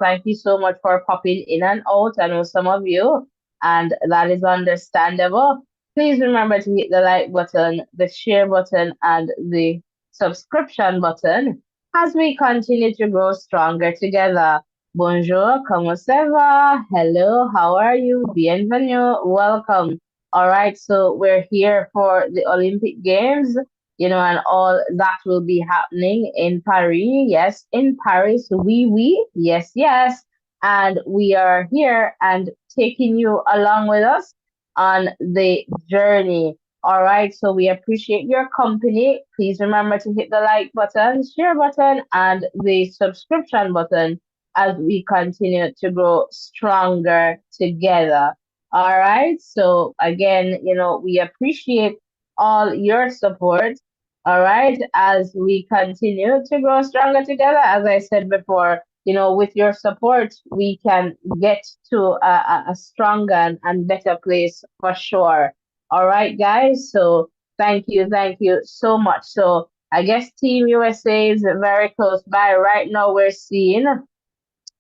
Thank you so much for popping in and out. I know some of you, and that is understandable. Please remember to hit the like button, the share button, and the subscription button as we continue to grow stronger together. Bonjour, comment ça va? Hello, how are you? Bienvenue, welcome. All right, so we're here for the Olympic Games, and all that will be happening in Paris. Yes, in Paris. Oui, yes, yes. And we are here and taking you along with us on the journey. All right, so we appreciate your company. Please remember to hit the like button, share button, and the subscription button as we continue to grow stronger together. All right, so again, we appreciate all your support. All right, as we continue to grow stronger together, as I said before, with your support, we can get to a stronger and better place for sure. All right, guys. So thank you so much. So I guess Team USA is very close by. Right now, we're seeing,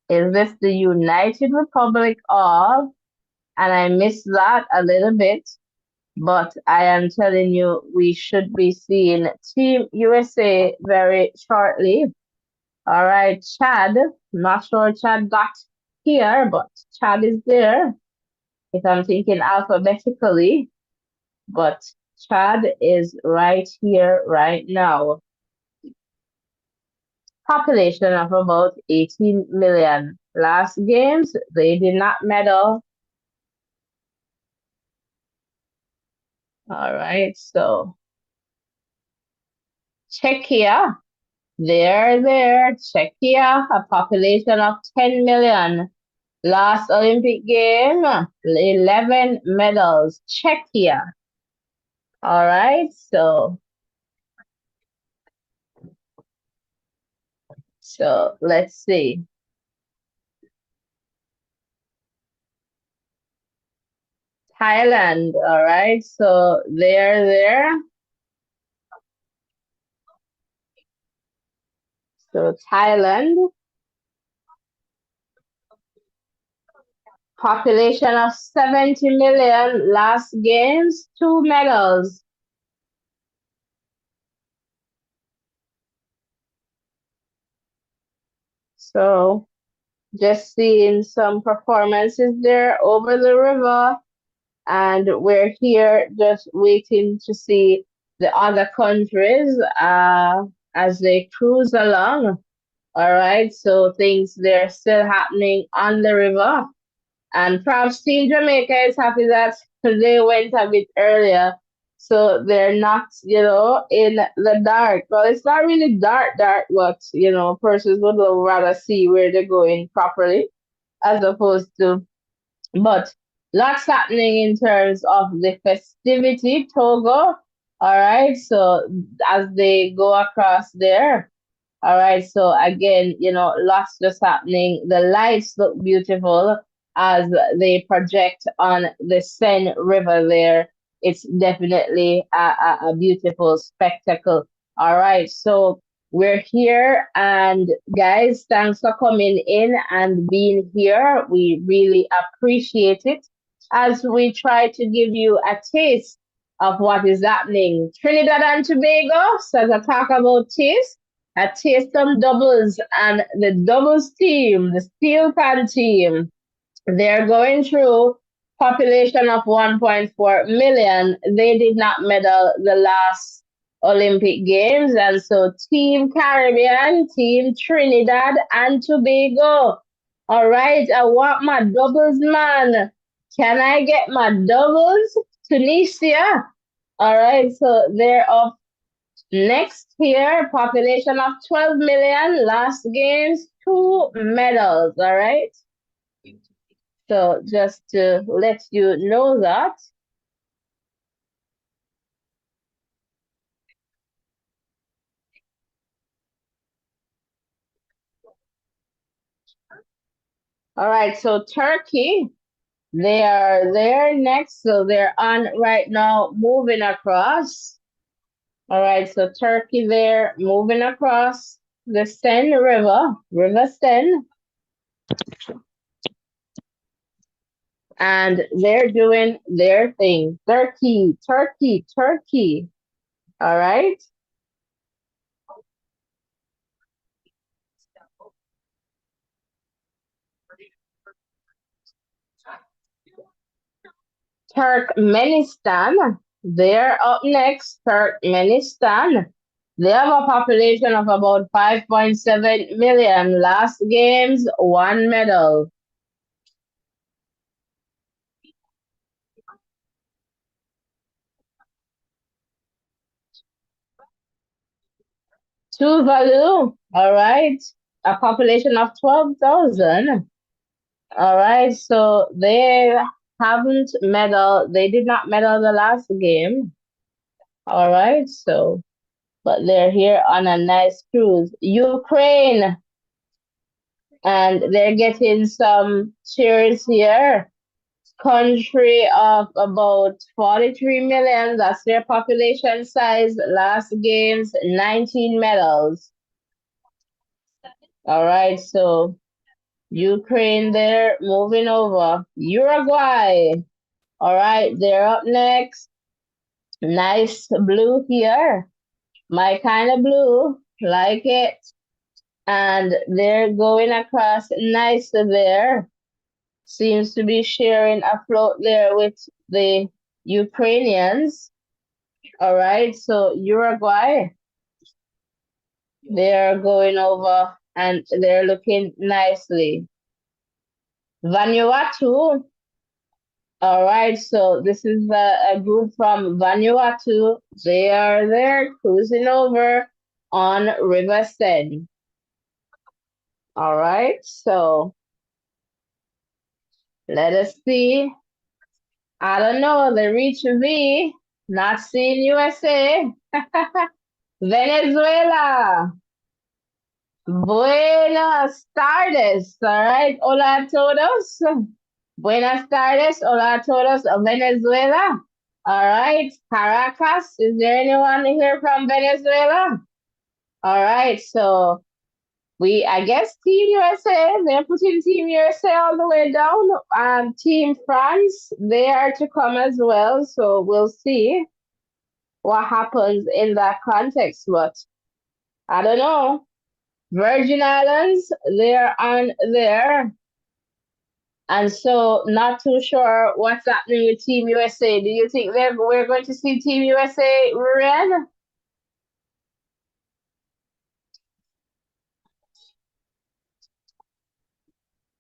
is this the United Republic of, and I missed that a little bit, but I am telling you, we should be seeing Team USA very shortly. All right, Chad. Not sure Chad got here, but Chad is there. If I'm thinking alphabetically, but Chad is right here, right now. Population of about 18 million. Last games, they did not medal. All right, so Czechia, there, Czechia, a population of 10 million. Last Olympic game, 11 medals, Czechia. All right, so let's see. Thailand, all right, so they're there. So Thailand, population of 70 million, last games, 2 medals. So just seeing some performances there over the river. And we're here just waiting to see the other countries as they cruise along. All right, so things they're still happening on the river. And perhaps Team Jamaica is happy that they went a bit earlier. So they're not, in the dark. Well, it's not really dark, but, persons would rather see where they're going properly as opposed to, but lots happening in terms of the festivity, Togo. All right, so as they go across there, all right, so again, lots just happening. The lights look beautiful as they project on the Seine River there. It's definitely a beautiful spectacle. All right, so we're here, and guys, thanks for coming in and being here. We really appreciate it as we try to give you a taste of what is happening. Trinidad and Tobago, so to talk about taste. a taste some doubles, and the doubles team, the steel pan team, they're going through population of 1.4 million. They did not medal the last Olympic Games. And so Team Caribbean, Team Trinidad and Tobago. All right, I want my doubles, man. Can I get my doubles? Tunisia. All right, so they're up next here. Population of 12 million. Last games, 2 medals. All right. So just to let you know that. All right, so Turkey, they are there next. So they're on right now, moving across. All right, so Turkey there, moving across the Seine River, River Seine. And they're doing their thing. Turkey, Turkey, Turkey. All right. Turkmenistan, they're up next. Turkmenistan. They have a population of about 5.7 million. Last games, 1 medal. Tuvalu, all right, a population of 12,000. All right, so they haven't medal. They did not medal the last game. All right, so, but they're here on a nice cruise. Ukraine, and they're getting some cheers here. Country of about 43 million. That's their population size. Last games, 19 medals. All right, so Ukraine there, moving over. Uruguay. All right, they're up next. Nice blue here. My kind of blue. Like it. And they're going across nice there. Seems to be sharing a float there with the Ukrainians. All right, so Uruguay, they're going over and they're looking nicely. Vanuatu, all right, so this is a group from Vanuatu. They are there cruising over on River Seine. All right, so let us see. I don't know, the reach V, not seeing USA. Venezuela. Buenas tardes. All right. Hola a todos. Buenas tardes. Hola a todos. Venezuela. All right. Caracas. Is there anyone here from Venezuela? All right. So I guess Team USA, they're putting Team USA all the way down. Team France, they are to come as well. So we'll see what happens in that context. But I don't know. Virgin Islands, they're on there. And so not too sure what's happening with Team USA. Do you think we're going to see Team USA red?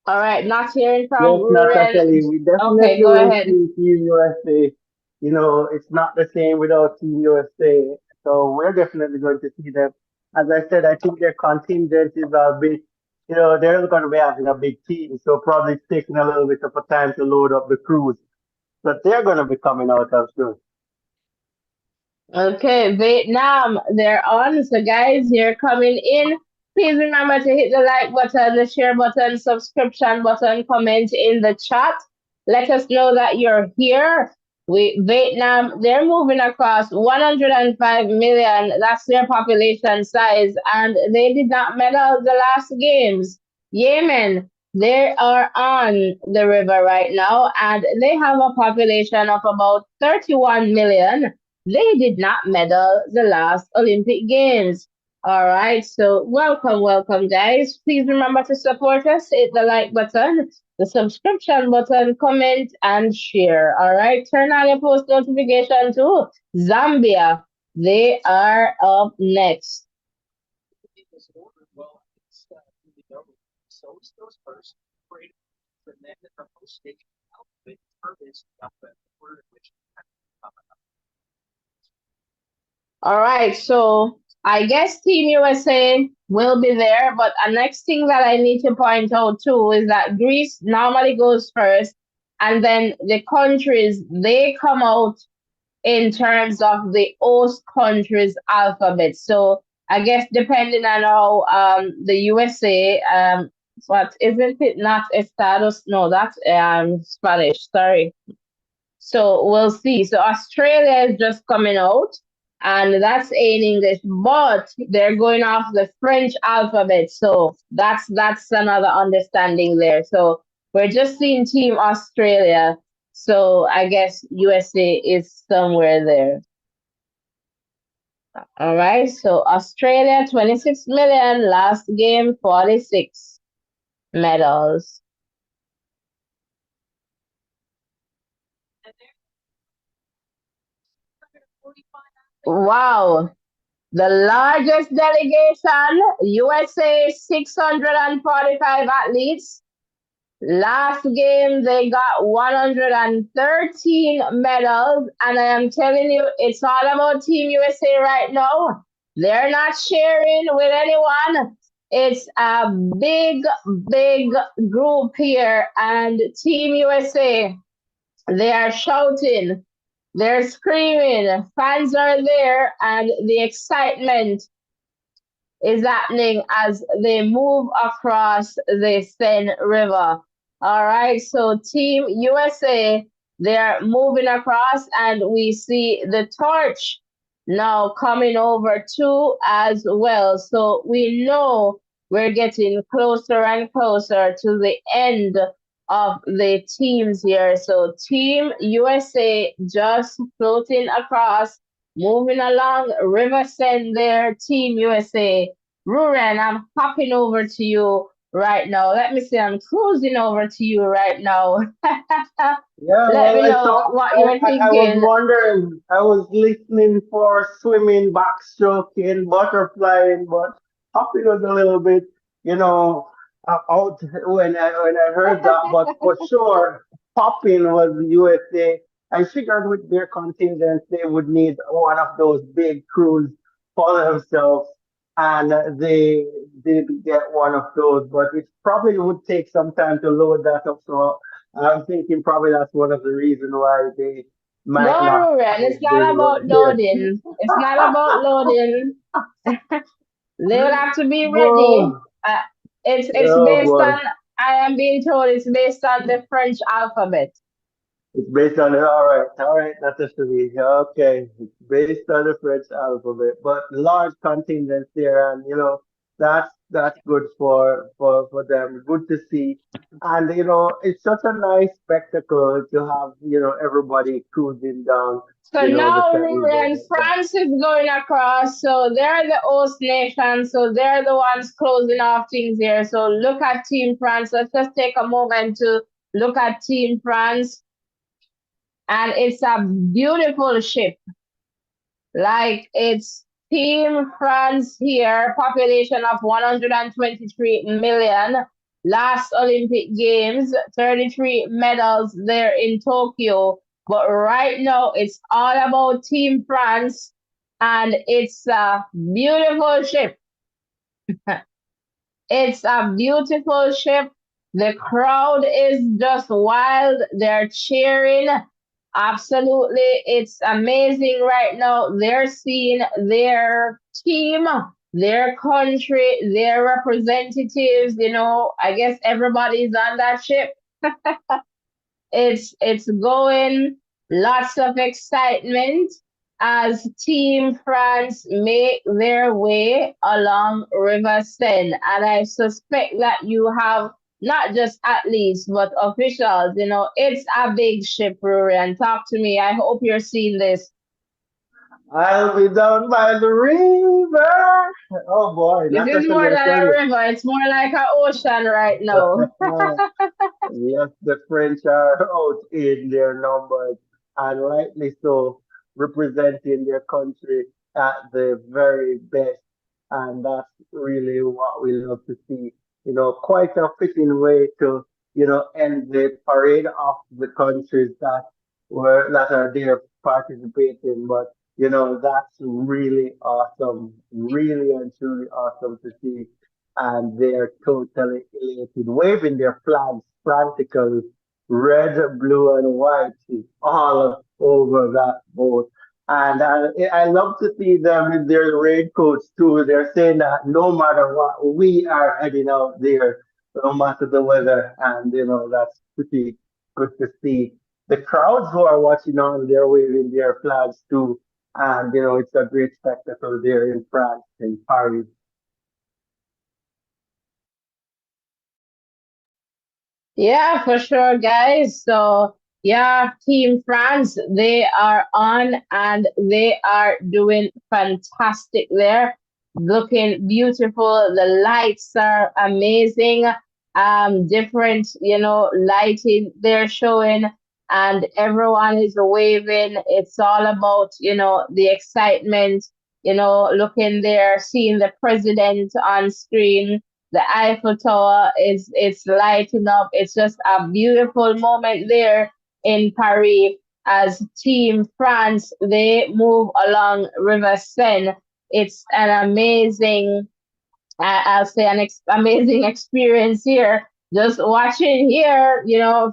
All right, not hearing Yes, from Ren. Natalie, we Okay, definitely go will ahead. see Team USA. You know, it's not the same without Team USA. So we're definitely going to see them. As I said, I think their contingencies are big. You know, they're going to be having a big team, so probably it's taking a little bit of a time to load up the crews. But they're going to be coming out, I'm sure. Okay, Vietnam, they're on. So, guys, you're coming in. Please remember to hit the like button, the share button, subscription button, comment in the chat. Let us know that you're here. Vietnam, they're moving across 105 million. That's their population size, and they did not medal the last games. Yemen, they are on the river right now, and they have a population of about 31 million. They did not medal the last Olympic Games. All right, so welcome, guys. Please remember to support us. Hit the like button, the subscription button, comment, and share. All right, turn on your post notification too. Zambia, they are up next. All right, so I guess Team USA will be there, but a next thing that I need to point out too is that Greece normally goes first, and then the countries they come out in terms of the host country's alphabet. So I guess depending on how the USA but isn't it not Estados? No, that's Spanish. Sorry. So we'll see. So Australia is just coming out, and that's in English, but they're going off the French alphabet. So that's another understanding there. So we're just seeing Team Australia. So I guess USA is somewhere there. All right. So Australia, 26 million. Last game, 46 medals. Wow. The largest delegation, USA, 645 athletes. Last game, they got 113 medals. And I am telling you, it's all about Team USA right now. They're not sharing with anyone. It's a big group here. And Team USA, they are shouting, they're screaming, fans are there, and the excitement is happening as they move across the Seine River. All right, so Team USA, they're moving across, and we see the torch now coming over too as well. So we know we're getting closer and closer to the end of the teams here. So Team USA just floating across, moving along River Send there, Team USA. Ruren, I'm hopping over to you right now. Let me see, I'm cruising over to you right now. Yeah, Let well, me I know thought what you're I was thinking. wondering. I was listening for swimming, backstroking, butterflying, but hopping was a little bit, you know, out when I heard that. But for sure, hopping was USA. I figured with their contingent, they would need one of those big crews for themselves, and they did get one of those. But it probably would take some time to load that up. So I'm thinking probably that's one of the reasons why they No, might not Ruren, have it's not the about here. loading. It's not about loading. They will have to be ready. Whoa. Uh, it's Oh based boy. on, I am being told it's based on the French alphabet. It's based on it. All right, that's just to be okay. It's based on the French alphabet, but large contingents there, and that's good for them. Good to see, and it's such a nice spectacle to have everybody cruising down So the now Seine River. Ruren, France is going across. So they're the host nation. So they're the ones closing off things here. So look at Team France. Let's just take a moment to look at Team France. And it's a beautiful ship. Like it's Team France here, population of 123 million. Last Olympic Games, 33 medals there in Tokyo. But right now, it's all about Team France, and it's a beautiful ship. It's a beautiful ship. The crowd is just wild. They're cheering. Absolutely. It's amazing right now. They're seeing their team, their country, their representatives. I guess everybody's on that ship. It's going, lots of excitement as Team France make their way along River Seine. And I suspect that you have not just athletes but officials. It's a big ship, Rory. And talk to me. I hope you're seeing this. I'll be down by the river. Oh boy, This not is actually, more I than tell a you. river, it's more like an ocean right now. Yes, the French are out in their numbers, and rightly so, representing their country at the very best. And that's really what we love to see. Quite a fitting way to, end the parade of the countries that are there participating. But, that's really awesome, really and truly awesome to see, and they are totally elated, waving their flags frantically, red, blue, and white is all over that boat. And I love to see them in their raincoats too. They're saying that no matter what, we are heading out there, no matter the weather. And, that's pretty good to see. The crowds who are watching on, they're waving their flags too. And, it's a great spectacle there in France, in Paris. Yeah, for sure, guys. So, yeah, Team France, they are on and they are doing fantastic there. Looking beautiful. The lights are amazing. Different, lighting they're showing, and everyone is waving. It's all about, the excitement, looking there, seeing the president on screen, the Eiffel Tower is it's lighting up. It's just a beautiful moment there in Paris as Team France they move along River Seine. It's an amazing I'll say amazing experience here. Just watching here,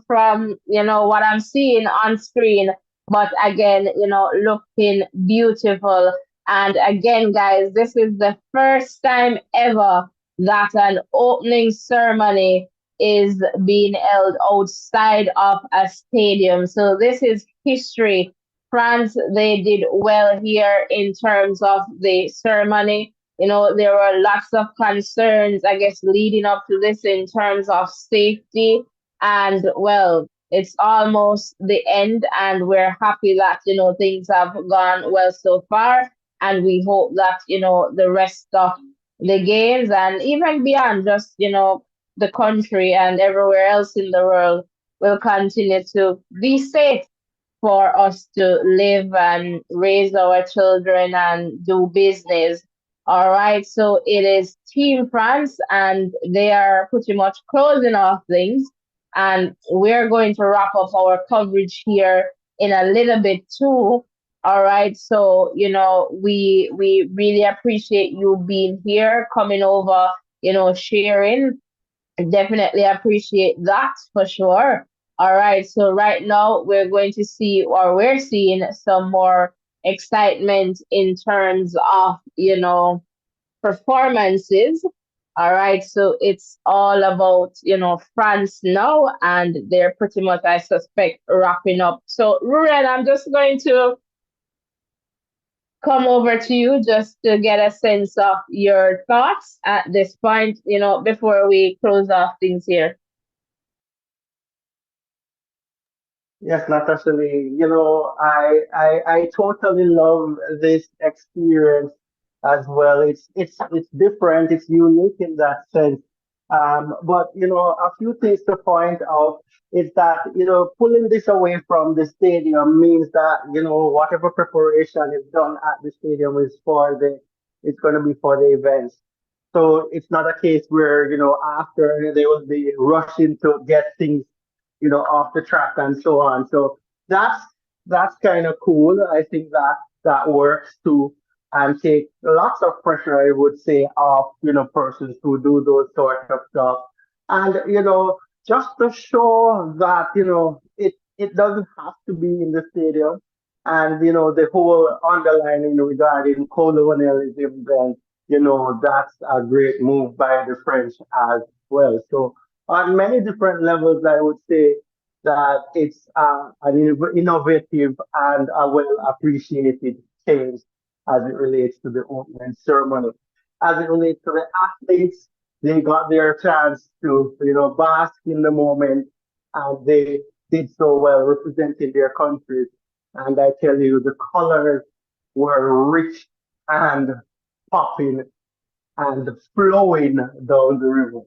from what I'm seeing on screen, but again, looking beautiful. And again, guys, this is the first time ever that an opening ceremony is being held outside of a stadium. So this is history. France, they did well here in terms of the ceremony. There were lots of concerns, I guess, leading up to this in terms of safety. And well, it's almost the end, and we're happy that, things have gone well so far. And we hope that, the rest of the games and even beyond, just, the country and everywhere else in the world will continue to be safe for us to live and raise our children and do business. All right, so it is Team France, and they are pretty much closing off things. And we're going to wrap up our coverage here in a little bit too. All right, so we really appreciate you being here, coming over, sharing. Definitely appreciate that for sure. All right, so right now we're going to see, or we're seeing some more excitement in terms of, performances. All right, so it's all about, France now, and they're pretty much, I suspect, wrapping up. So, Ruren, I'm just going to come over to you just to get a sense of your thoughts at this point, before we close off things here. Yes, Natasha Lee, I totally love this experience as well. It's different, it's unique in that sense. But a few things to point out is that pulling this away from the stadium means that whatever preparation is done at the stadium is for the it's going to be for the events. So it's not a case where after they will be rushing to get things off the track and so on. So that's that's kind of cool. I think that works too, and take lots of pressure, I would say, off persons who do those sort of stuff, and just to show that it doesn't have to be in the stadium, and the whole underlining regarding colonialism. Then that's a great move by the French as well. So on many different levels, I would say that it's an innovative and a well appreciated change as it relates to the opening ceremony. As it relates to the athletes, they got their chance to, bask in the moment, and they did so well representing their countries. And I tell you, the colors, were rich and popping and flowing down the river.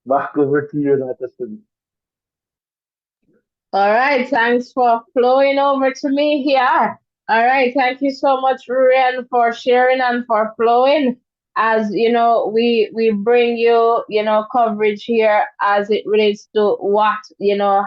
Back over to you, Nathan. All right, thanks for flowing over to me here. All right, thank you so much, Ryan, for sharing and for flowing. As you know, we bring you, coverage here as it relates to what,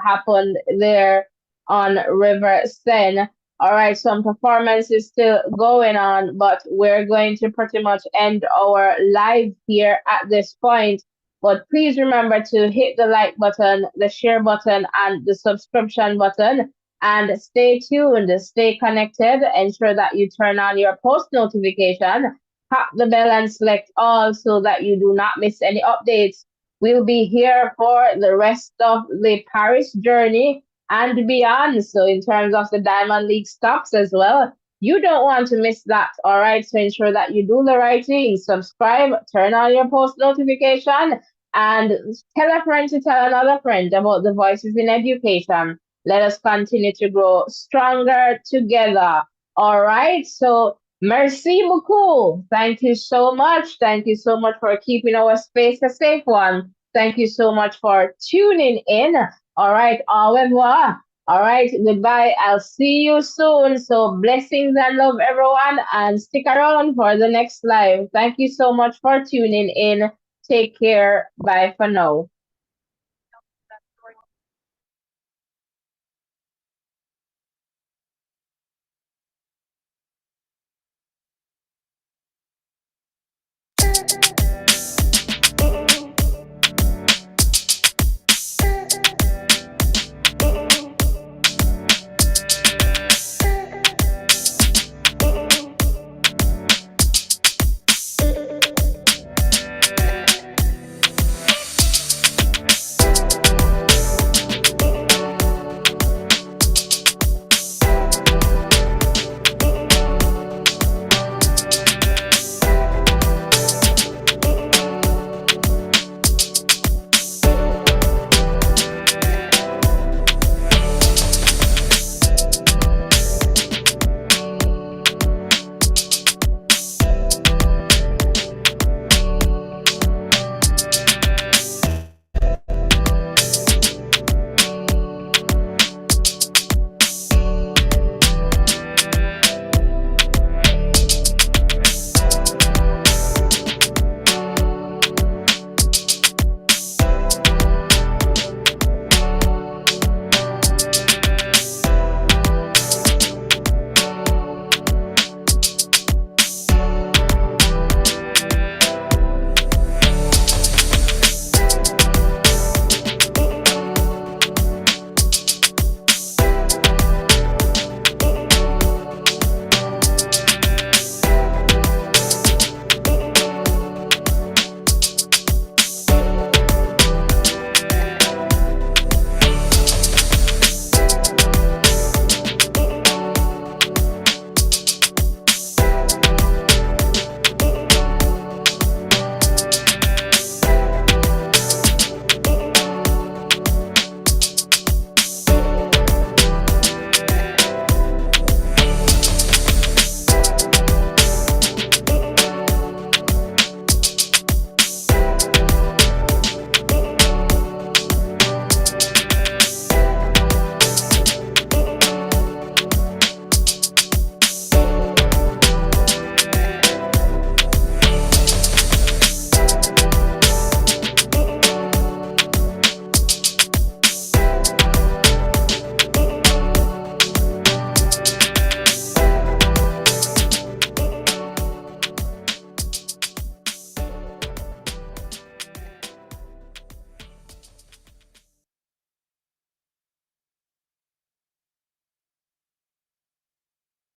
happened there on River Seine. All right, some performance is still going on, but we're going to pretty much end our live here at this point. But please remember to hit the like button, the share button, and the subscription button. And stay tuned, stay connected. Ensure that you turn on your post notification, tap the bell, and select all so that you do not miss any updates. We'll be here for the rest of the Paris journey and beyond. So, in terms of the Diamond League stocks as well, you don't want to miss that. All right. So, ensure that you do the right thing. Subscribe, turn on your post notification, and tell a friend to tell another friend about the voices in education. Let us continue to grow stronger together. All right. So, merci beaucoup. Thank you so much. Thank you so much for keeping our space a safe one. Thank you so much for tuning in. All right. Au revoir. All right. Goodbye. I'll see you soon. So, blessings and love, everyone. And stick around for the next live. Thank you so much for tuning in. Take care. Bye for now.